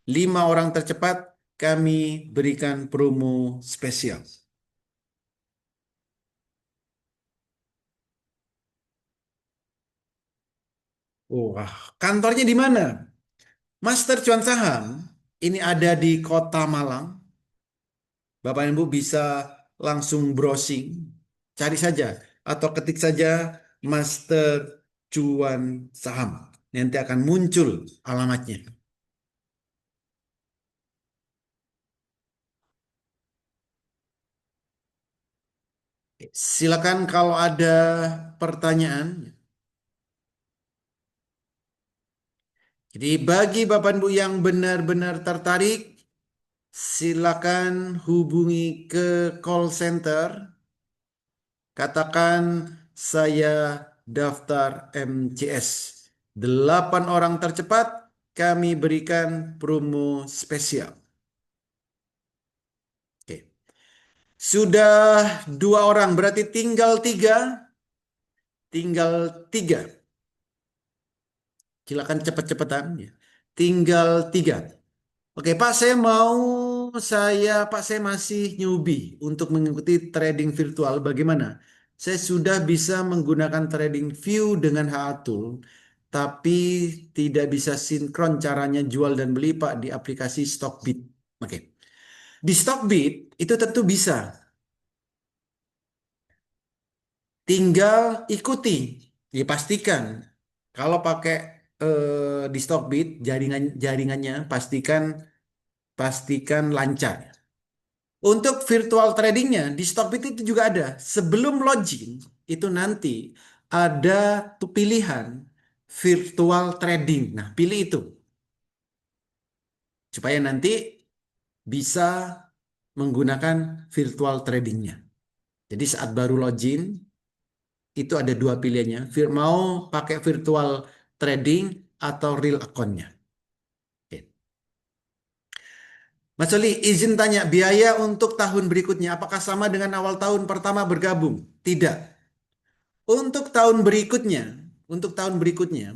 5 orang tercepat kami berikan promo spesial. Wah, kantornya di mana? Master Cuan Saham ini ada di Kota Malang. Bapak Ibu bisa langsung browsing, cari saja atau ketik saja Master Cuan Saham. Nanti akan muncul alamatnya. Silakan kalau ada pertanyaan. Jadi bagi Bapak Ibu yang benar-benar tertarik, silakan hubungi ke call center. Katakan saya daftar MCS. 8 orang tercepat kami berikan promo spesial. Oke. Sudah 2 orang, berarti tinggal 3. Tinggal 3. Silakan cepat-cepatan. Tinggal 3. Oke Pak, Pak, saya masih newbie untuk mengikuti trading virtual. Bagaimana? Saya sudah bisa menggunakan trading view dengan HA Tool, tapi tidak bisa sinkron caranya jual dan beli Pak di aplikasi Stockbit. Oke. Di Stockbit itu tentu bisa. Tinggal ikuti. Dipastikan kalau pakai di Stockbit jaringannya pastikan lancar. Untuk virtual tradingnya di Stockbit itu juga ada. Sebelum login itu nanti ada tuh pilihan virtual trading. Nah, pilih itu supaya nanti bisa menggunakan virtual tradingnya. Jadi saat baru login itu ada 2 pilihannya. Mau pakai virtual trading atau real account-nya. Oke. Mas Oli, izin tanya, biaya untuk tahun berikutnya apakah sama dengan awal tahun pertama bergabung? Tidak. Untuk tahun berikutnya,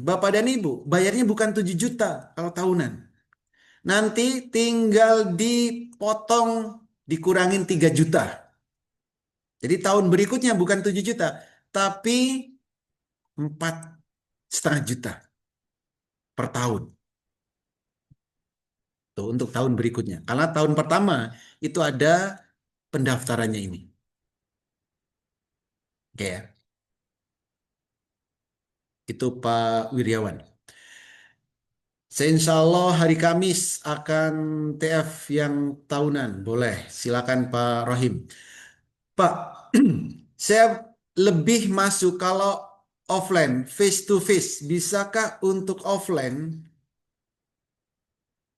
Bapak dan Ibu bayarnya bukan 7 juta kalau tahunan. Nanti tinggal dipotong, dikurangin 3 juta. Jadi tahun berikutnya bukan 7 juta, tapi 4,5 juta per tahun. untuk tahun berikutnya. Karena tahun pertama itu ada pendaftarannya ini. Oke ya. Itu Pak Wiryawan. Saya insya Allah hari Kamis akan TF yang tahunan. Boleh, silakan Pak Rohim. Pak, saya lebih masuk kalau offline, face to face. Bisakah untuk offline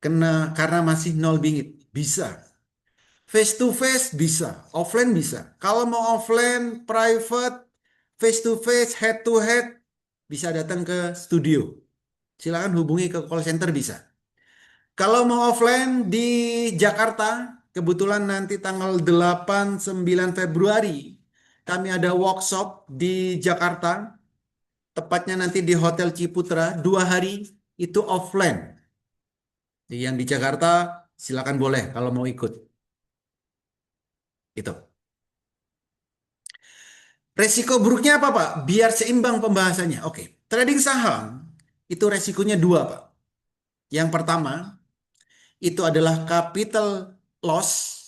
karena masih nol bingit? Bisa. Face to face bisa, offline bisa. Kalau mau offline, private, face to face, head to head, bisa datang ke studio. Silakan hubungi ke call center bisa. Kalau mau offline di Jakarta, kebetulan nanti tanggal 8-9 Februari, kami ada workshop di Jakarta, tepatnya nanti di Hotel Ciputra, 2 hari, itu offline. Jadi yang di Jakarta, silakan boleh kalau mau ikut. Itu. Resiko buruknya apa, Pak? Biar seimbang pembahasannya. Oke, trading saham itu resikonya 2, Pak. Yang pertama, itu adalah capital loss.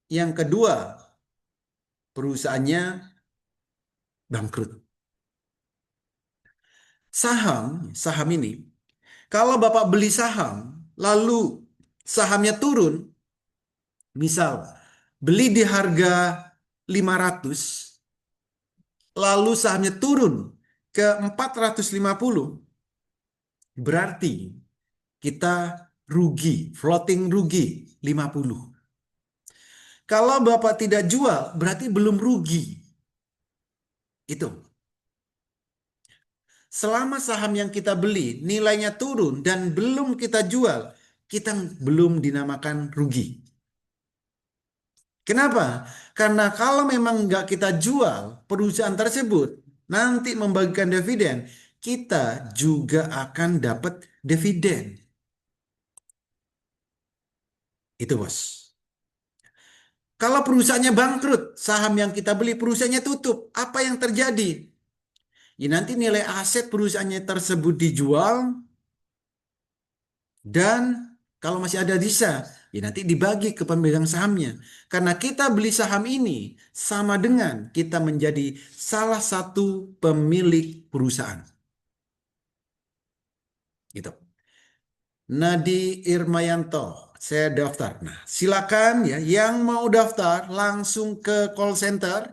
Yang kedua, perusahaannya bangkrut. Saham ini, kalau Bapak beli saham, lalu sahamnya turun, misal beli di harga 500, lalu sahamnya turun ke 450, berarti kita rugi, floating rugi 50. Kalau Bapak tidak jual, berarti belum rugi. Itu. Selama saham yang kita beli nilainya turun dan belum kita jual, kita belum dinamakan rugi. Kenapa? Karena kalau memang nggak kita jual perusahaan tersebut, nanti membagikan dividen, kita juga akan dapat dividen. Itu bos. Kalau perusahaannya bangkrut, saham yang kita beli perusahaannya tutup, apa yang terjadi? Ya nanti nilai aset perusahaannya tersebut dijual dan kalau masih ada sisa, ya nanti dibagi ke pemegang sahamnya. Karena kita beli saham ini sama dengan kita menjadi salah satu pemilik perusahaan. Gitu. Nadi Irmayanto, saya daftar. Nah, silakan ya yang mau daftar langsung ke call center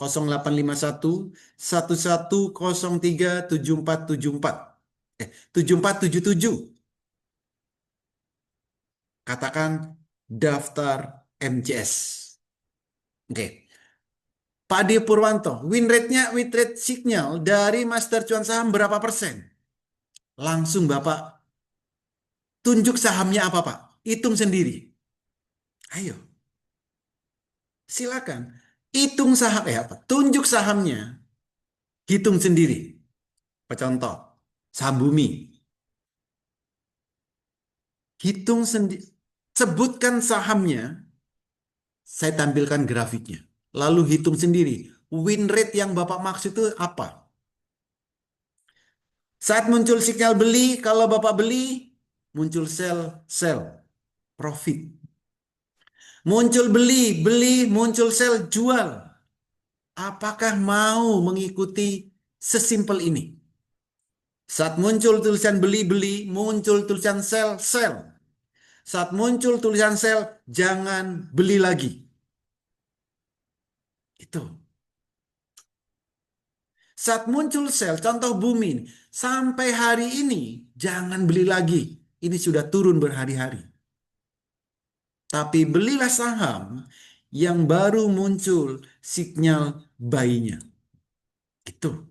0851 1103 7474. 7477. Katakan daftar MCS. Oke. Pak Ade Purwanto, win rate-nya with rate signal dari Master Cuan Saham berapa persen? Langsung Bapak tunjuk sahamnya apa, Pak? Hitung sendiri. Ayo. Silakan. Hitung saham apa? Tunjuk sahamnya. Hitung sendiri. Contoh, saham bumi. Hitung sendiri. Sebutkan sahamnya. Saya tampilkan grafiknya. Lalu hitung sendiri. Win rate yang Bapak maksud itu apa? Saat muncul sinyal beli, kalau Bapak beli, muncul sell, profit. Muncul beli, muncul sell, jual. Apakah mau mengikuti sesimpel ini? Saat muncul tulisan beli, muncul tulisan sell. Saat muncul tulisan sell, jangan beli lagi. Itu. Saat muncul sell, contoh bumi, sampai hari ini jangan beli lagi. Ini sudah turun berhari-hari. Tapi belilah saham yang baru muncul sinyal buy-nya. Itu.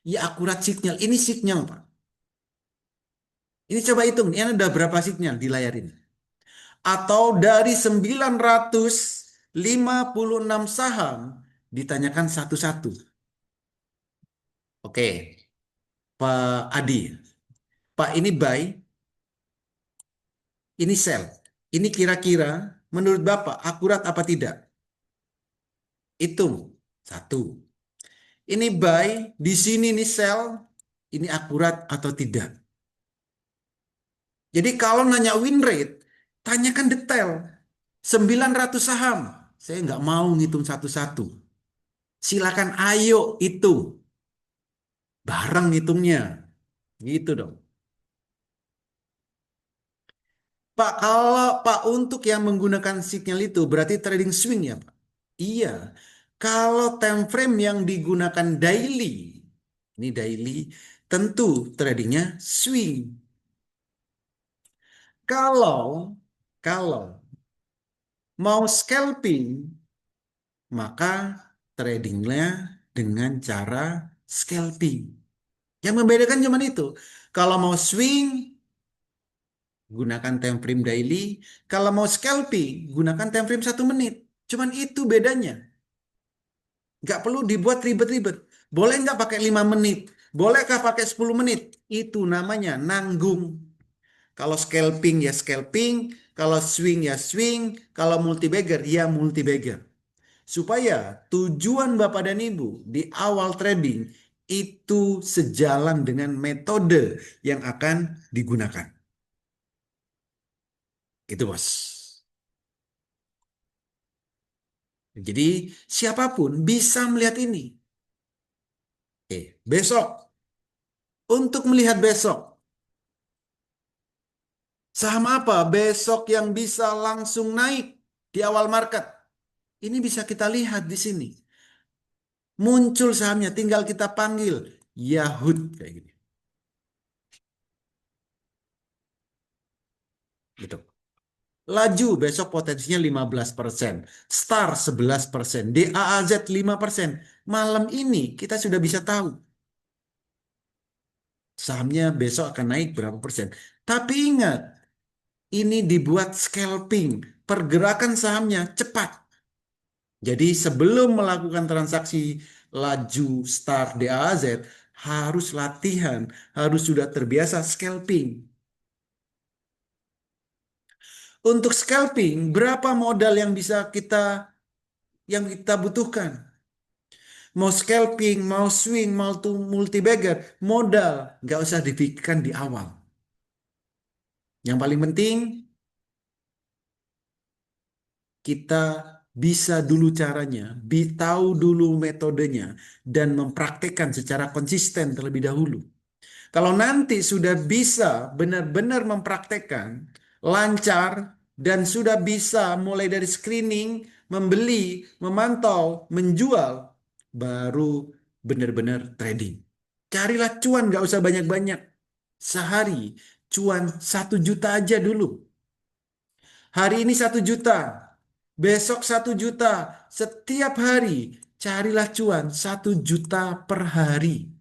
Ya akurat sinyal. Ini sinyal, Pak. Ini coba hitung. Ini ada berapa sinyal di layar ini? Atau dari 956 saham ditanyakan satu-satu. Oke. Pak Adi. Pak ini buy. Ini sell. Ini kira-kira menurut Bapak akurat apa tidak? Hitung. 1. Ini buy, di sini nih sell, ini akurat atau tidak? Jadi kalau nanya win rate, tanyakan detail. 900 saham. Saya nggak mau ngitung satu-satu. Silakan ayo hitung. Bareng hitungnya. Gitu dong. Pak, kalau Pak untuk yang menggunakan signal itu berarti trading swing ya Pak? Iya. Kalau time frame yang digunakan daily, ini daily, tentu tradingnya swing. Kalau kalau mau scalping, maka tradingnya dengan cara scalping. Yang membedakan cuma itu. Kalau mau swing, gunakan time frame daily. Kalau mau scalping, gunakan time frame 1 menit. Cuman itu bedanya. Nggak perlu dibuat ribet-ribet. Boleh nggak pakai 5 menit? Bolehkah pakai 10 menit? Itu namanya nanggung. Kalau scalping ya scalping, kalau swing ya swing, kalau multi bagger ya multi bagger. Supaya tujuan Bapak dan Ibu di awal trading itu sejalan dengan metode yang akan digunakan. Itu bos. Jadi siapapun bisa melihat ini. Besok. Untuk melihat besok. Saham apa besok yang bisa langsung naik di awal market? Ini bisa kita lihat di sini. Muncul sahamnya, tinggal kita panggil Yahoo kayak gini. Gitu. Laju besok potensinya 15%, Star 11%, DAAZ 5%. Malam ini kita sudah bisa tahu sahamnya besok akan naik berapa persen. Tapi ingat, ini dibuat scalping, pergerakan sahamnya cepat. Jadi sebelum melakukan transaksi laju Star DAZ, harus latihan, harus sudah terbiasa scalping. Untuk scalping, berapa modal yang bisa kita butuhkan? Mau scalping, mau swing, mau multi bagger, modal nggak usah dipikirkan di awal. Yang paling penting kita bisa dulu caranya, tahu dulu metodenya, dan mempraktekkan secara konsisten terlebih dahulu. Kalau nanti sudah bisa benar-benar mempraktekkan, lancar, dan sudah bisa mulai dari screening, membeli, memantau, menjual, baru benar-benar trading. Carilah cuan, gak usah banyak-banyak. Sehari cuan 1 juta aja dulu. Hari ini 1 juta, besok 1 juta. Setiap hari carilah cuan 1 juta per hari.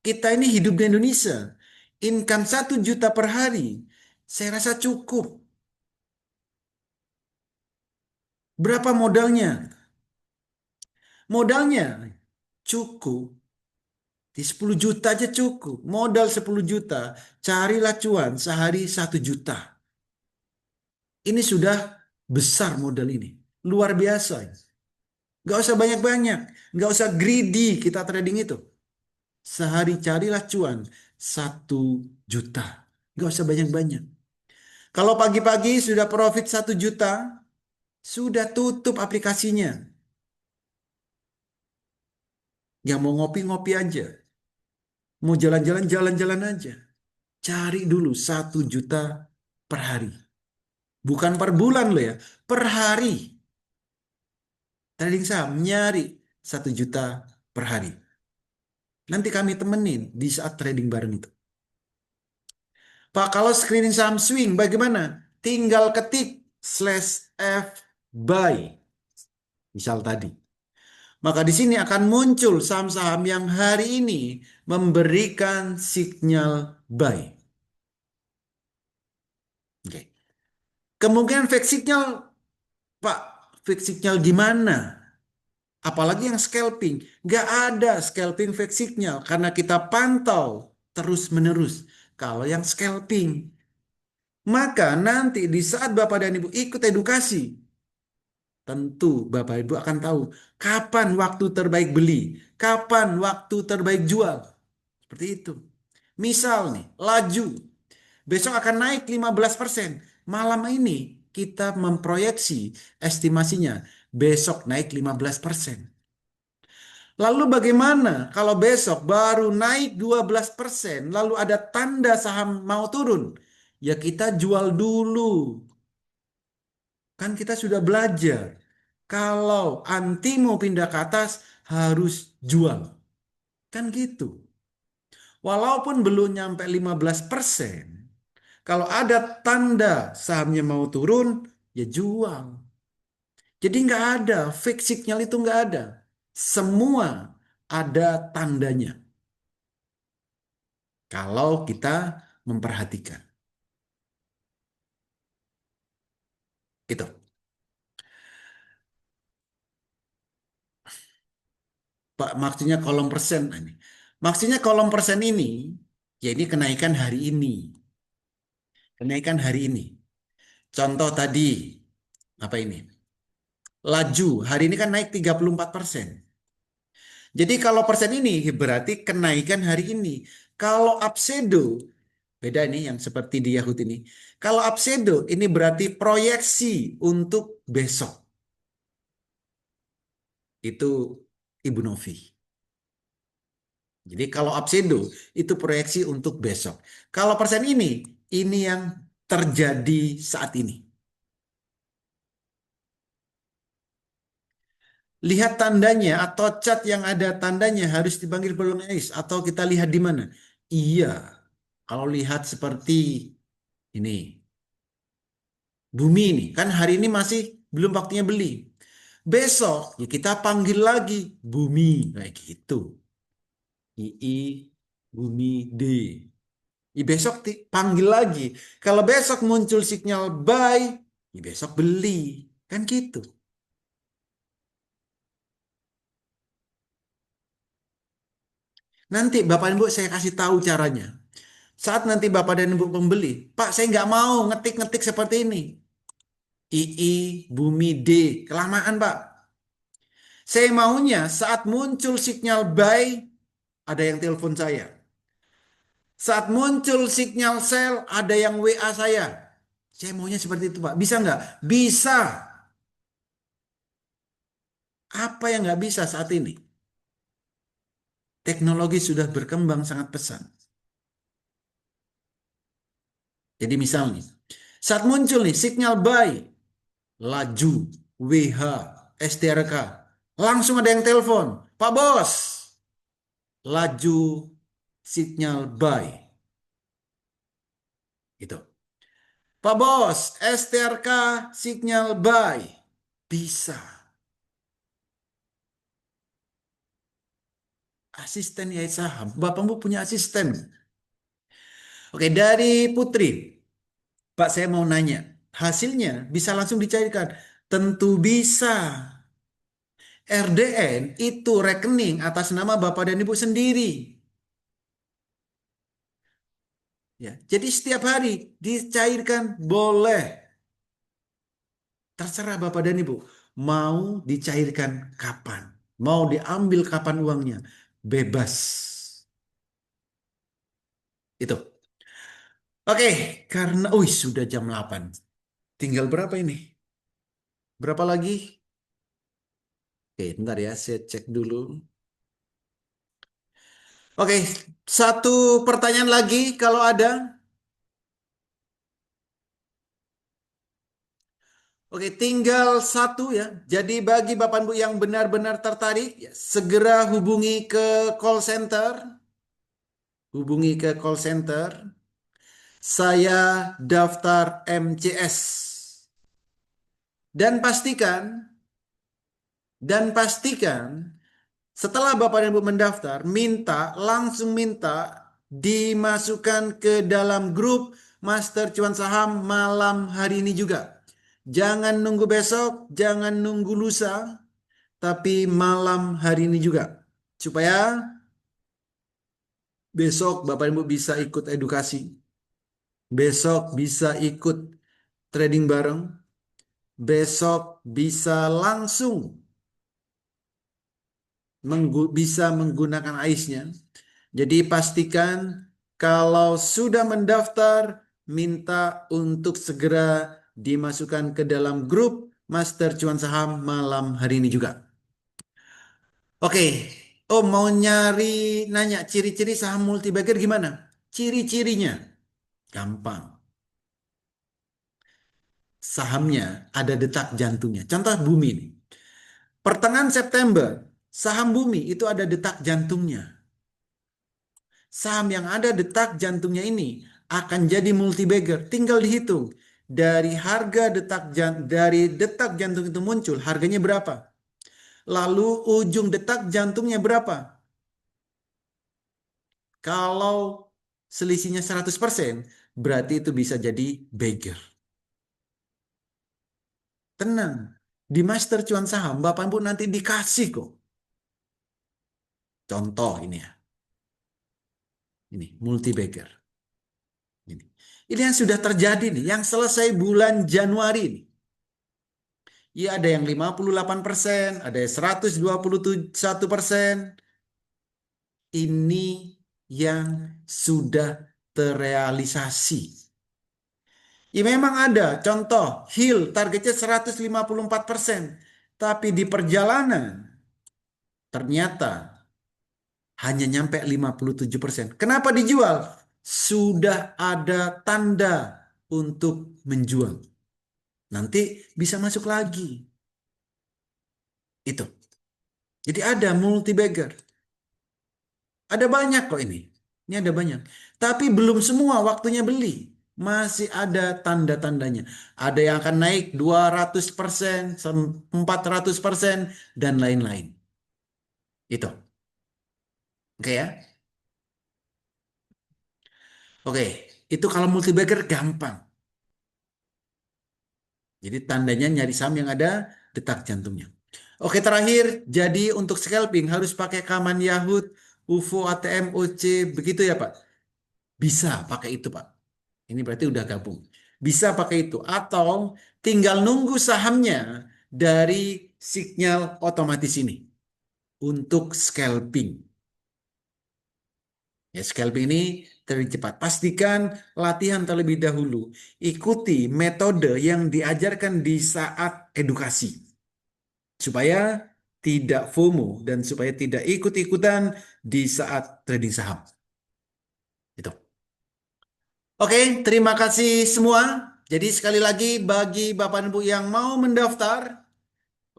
Kita ini hidup di Indonesia. Income 1 juta per hari. Saya rasa cukup. Berapa modalnya? Modalnya cukup. Di 10 juta aja cukup. Modal 10 juta. Carilah cuan sehari 1 juta. Ini sudah besar modal ini. Luar biasa. Gak usah banyak-banyak. Gak usah greedy kita trading itu. Sehari carilah cuan 1 juta. Gak usah banyak-banyak. Kalau pagi-pagi sudah profit 1 juta, sudah tutup aplikasinya. Yang mau ngopi-ngopi aja. Mau jalan-jalan, jalan-jalan aja. Cari dulu 1 juta per hari. Bukan per bulan loh ya, per hari. Trading saham nyari 1 juta per hari. Nanti kami temenin di saat trading bareng itu. Pak, kalau screening saham swing bagaimana? Tinggal ketik /F buy. Misal tadi. Maka di sini akan muncul saham-saham yang hari ini memberikan sinyal buy. Oke. Kemungkinan fake signal, Pak, fake signal di mana? Apalagi yang scalping. Nggak ada scalping fake signal karena kita pantau terus-menerus. Kalau yang scalping, maka nanti di saat Bapak dan Ibu ikut edukasi, tentu Bapak Ibu akan tahu kapan waktu terbaik beli, kapan waktu terbaik jual. Seperti itu. Misal nih, laju. besok akan naik 15%. Malam ini kita memproyeksi estimasinya besok naik 15%. Lalu bagaimana kalau besok baru naik 12%, lalu ada tanda saham mau turun? Ya kita jual dulu. Kan kita sudah belajar. Kalau anti mau pindah ke atas harus jual. Kan gitu. Walaupun belum nyampe 15%, kalau ada tanda sahamnya mau turun, ya jual. Jadi nggak ada, fake signal itu nggak ada. Semua ada tandanya. Kalau kita memperhatikan. Itu. Pak, maksudnya kolom persen ini. Maksudnya kolom persen ini, ya ini kenaikan hari ini. Kenaikan hari ini. Contoh tadi, apa ini? Laju, hari ini kan naik 34%. Jadi kalau persen ini berarti kenaikan hari ini. Kalau upsedo, beda nih yang seperti di Yahoo ini. Kalau upsedo ini berarti proyeksi untuk besok. Itu Ibu Novi. Jadi kalau upsedo itu proyeksi untuk besok. Kalau persen ini yang terjadi saat ini. Lihat tandanya atau cat yang ada tandanya harus dipanggil peluang analis atau kita lihat di mana? Iya. Kalau lihat seperti ini. Bumi ini kan hari ini masih belum waktunya beli. Besok ya kita panggil lagi Bumi kayak gitu. II Bumi D. Besok panggil lagi. Kalau besok muncul sinyal buy, ya besok beli. Kan gitu. Nanti Bapak dan Ibu saya kasih tahu caranya. Saat nanti Bapak dan Ibu pembeli, Pak saya nggak mau ngetik-ngetik seperti ini. II Bumi D. Kelamaan Pak. Saya maunya saat muncul sinyal buy, ada yang telepon saya. Saat muncul sinyal sell, ada yang WA saya. Saya maunya seperti itu Pak. Bisa nggak? Bisa. Apa yang nggak bisa saat ini? Teknologi sudah berkembang sangat pesat. Jadi misalnya, saat muncul nih sinyal buy, laju, WH, STRK, langsung ada yang telepon. Pak Bos, laju sinyal buy. Gitu. Pak Bos, STRK sinyal buy. Bisa. Asisten ya saham. Bapak Ibu punya asisten. Oke, dari Putri. Pak saya mau nanya. Hasilnya bisa langsung dicairkan. Tentu bisa. RDN itu rekening atas nama Bapak dan Ibu sendiri. Ya, jadi setiap hari dicairkan boleh. Terserah Bapak dan Ibu. Mau dicairkan kapan. Mau diambil kapan uangnya. Bebas. Itu. Oke, karena sudah jam 8. Tinggal berapa ini? Berapa lagi? Oke, bentar ya, saya cek dulu. Oke, satu pertanyaan lagi kalau ada. Oke, tinggal satu ya. Jadi bagi Bapak Ibu yang benar-benar tertarik, ya, segera hubungi ke call center. Hubungi ke call center. Saya daftar MCS. Dan pastikan setelah Bapak dan Ibu mendaftar, langsung minta dimasukkan ke dalam grup Master Cuan Saham malam hari ini juga. Jangan nunggu besok, jangan nunggu lusa, tapi malam hari ini juga. Supaya besok Bapak dan Ibu bisa ikut edukasi. Besok bisa ikut trading bareng. Besok bisa langsung bisa menggunakan AIS-nya. Jadi pastikan kalau sudah mendaftar minta untuk segera dimasukkan ke dalam grup Master Cuan Saham malam hari ini juga. Oke, oh mau nanya ciri-ciri saham multibagger gimana? Ciri-cirinya gampang. Sahamnya ada detak jantungnya. Contoh Bumi nih. Pertengahan September, saham Bumi itu ada detak jantungnya. Saham yang ada detak jantungnya ini akan jadi multibagger. Tinggal dihitung dari harga dari detak jantung itu muncul, harganya berapa? Lalu ujung detak jantungnya berapa? Kalau selisihnya 100%, berarti itu bisa jadi bagger. Tenang, di Master Cuan Saham Bapak Ibu nanti dikasih kok. Contoh ini ya. Ini multibagger. Ini yang sudah terjadi nih, yang selesai bulan Januari nih. Ya ada yang 58%, ada yang 121%. Ini yang sudah terrealisasi. Ya memang ada contoh Hill targetnya 154%. Tapi di perjalanan ternyata hanya nyampe 57%. Kenapa dijual? Sudah ada tanda untuk menjual. Nanti bisa masuk lagi. Itu. Jadi ada multibagger. Ada banyak kok ini. Ini ada banyak. Tapi belum semua waktunya beli. Masih ada tanda-tandanya. Ada yang akan naik 200%, 400%, dan lain-lain. Itu. Oke ya. Oke, itu kalau multibagger gampang. Jadi tandanya nyari saham yang ada detak jantungnya. Oke, terakhir, jadi untuk scalping harus pakai Kaman Yahut, UFO, ATM, OC, begitu ya Pak? Bisa pakai itu Pak. Ini berarti udah gabung. Bisa pakai itu. Atau tinggal nunggu sahamnya dari sinyal otomatis ini. Untuk scalping. Ya, scalping ini terlebih cepat. Pastikan latihan terlebih dahulu. Ikuti metode yang diajarkan di saat edukasi. Supaya tidak FOMO dan supaya tidak ikut-ikutan di saat trading saham. Itu. Oke, terima kasih semua. Jadi sekali lagi bagi Bapak Ibu yang mau mendaftar,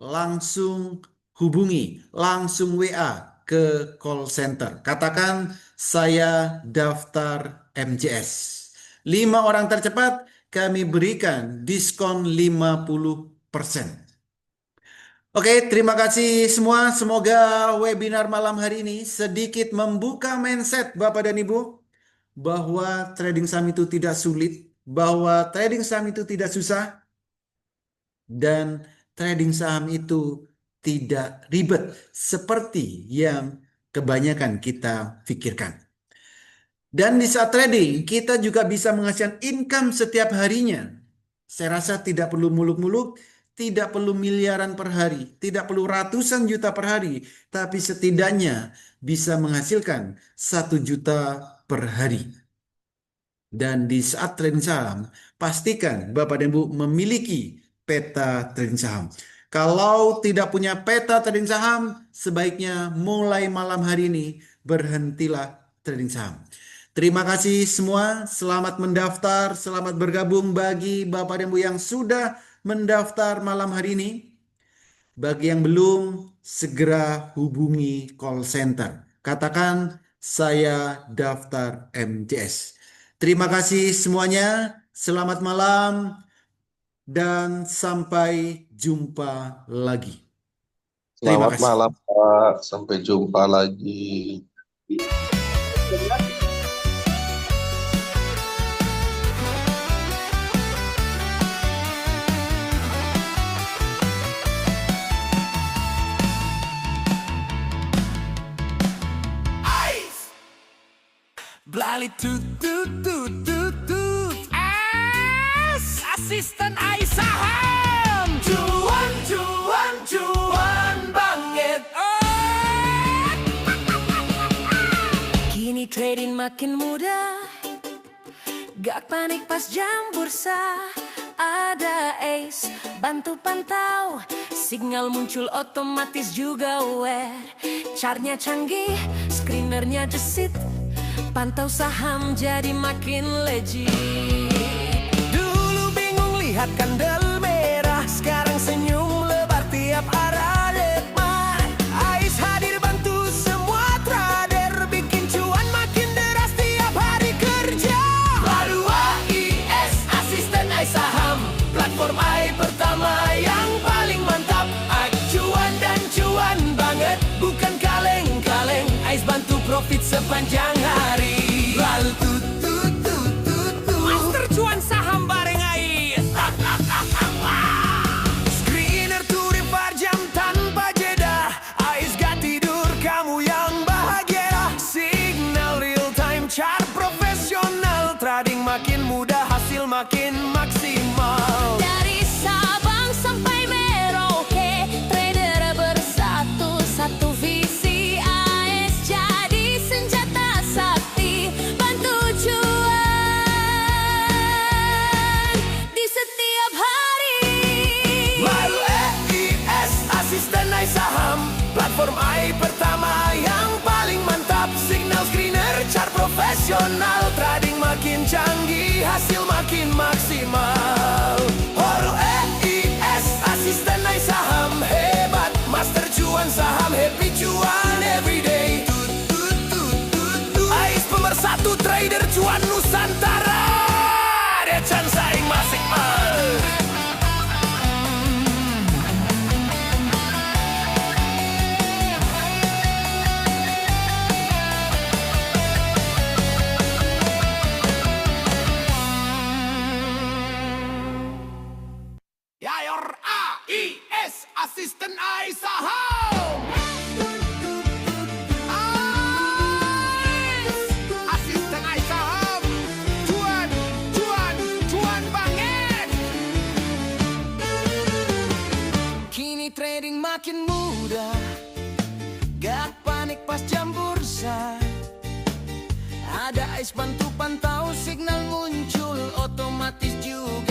langsung hubungi, langsung WA ke call center. Katakan saya daftar MCS. 5 orang tercepat kami berikan diskon 50%. Oke, terima kasih semua. Semoga webinar malam hari ini sedikit membuka mindset Bapak dan Ibu bahwa trading saham itu tidak sulit, bahwa trading saham itu tidak susah, dan trading saham itu tidak ribet seperti yang kebanyakan kita pikirkan. Dan di saat trading, kita juga bisa menghasilkan income setiap harinya. Saya rasa tidak perlu muluk-muluk, tidak perlu miliaran per hari, tidak perlu ratusan juta per hari, tapi setidaknya bisa menghasilkan 1 juta per hari. Dan di saat trading saham, pastikan Bapak dan Ibu memiliki peta trading saham. Kalau tidak punya peta trading saham, sebaiknya mulai malam hari ini berhentilah trading saham. Terima kasih semua, selamat mendaftar, selamat bergabung bagi Bapak dan Ibu yang sudah mendaftar malam hari ini. Bagi yang belum, segera hubungi call center. Katakan saya daftar MCS. Terima kasih semuanya, selamat malam, dan sampai jumpa lagi. Terima Selamat kasih. malam Pak, sampai jumpa lagi. Blali tut tut tut tut tut. Asisten Aisaham. Cuan cuan cuan banget. Kini trading makin mudah Gak panik pas jam bursa, ada Ace bantu pantau. Signal muncul otomatis juga aware. Chartnya canggih, screenernya gesit. Pantau saham jadi makin legit. Dulu bingung lihat kandel merah, sekarang senyum lebar tiap arah lebar. Ais hadir bantu semua trader, bikin cuan makin deras tiap hari kerja. Baru AIS, asisten Ais saham, platform AI pertama yang paling mantap. Acuan dan cuan banget, bukan kaleng-kaleng. Ais bantu profit sepanjang hari. Lalu master cuan saham bareng Ais. Screener turing per jam tanpa jeda. Ais gak tidur, kamu yang bahagia. Signal real time, chart profesional. Trading makin mudah, hasil makin maksimal. Dari Sabang sampai Merauke, trader bersatu, satu visi. AIS jadi senjata sakti, bantu cuan di setiap hari. Baru AIS, asisten Ais saham, platform AI pertama yang paling mantap. Signal screener, chart profesional. Trading makin canggih, hasil makin maksimal. Baru AIS, asisten Ais saham hebat. Master cuan saham, happy cuan everyday. Ais pemersatu trader cuan Nusantara. Dia can saing maksimal. Yayor AIS, asisten Ais saham. AIS, asisten Ais saham. Cuan, cuan, cuan banget. Kini trading makin mudah, gak panik pas jam bursa. Ada Ais bantu pantau, signal muncul otomatis juga.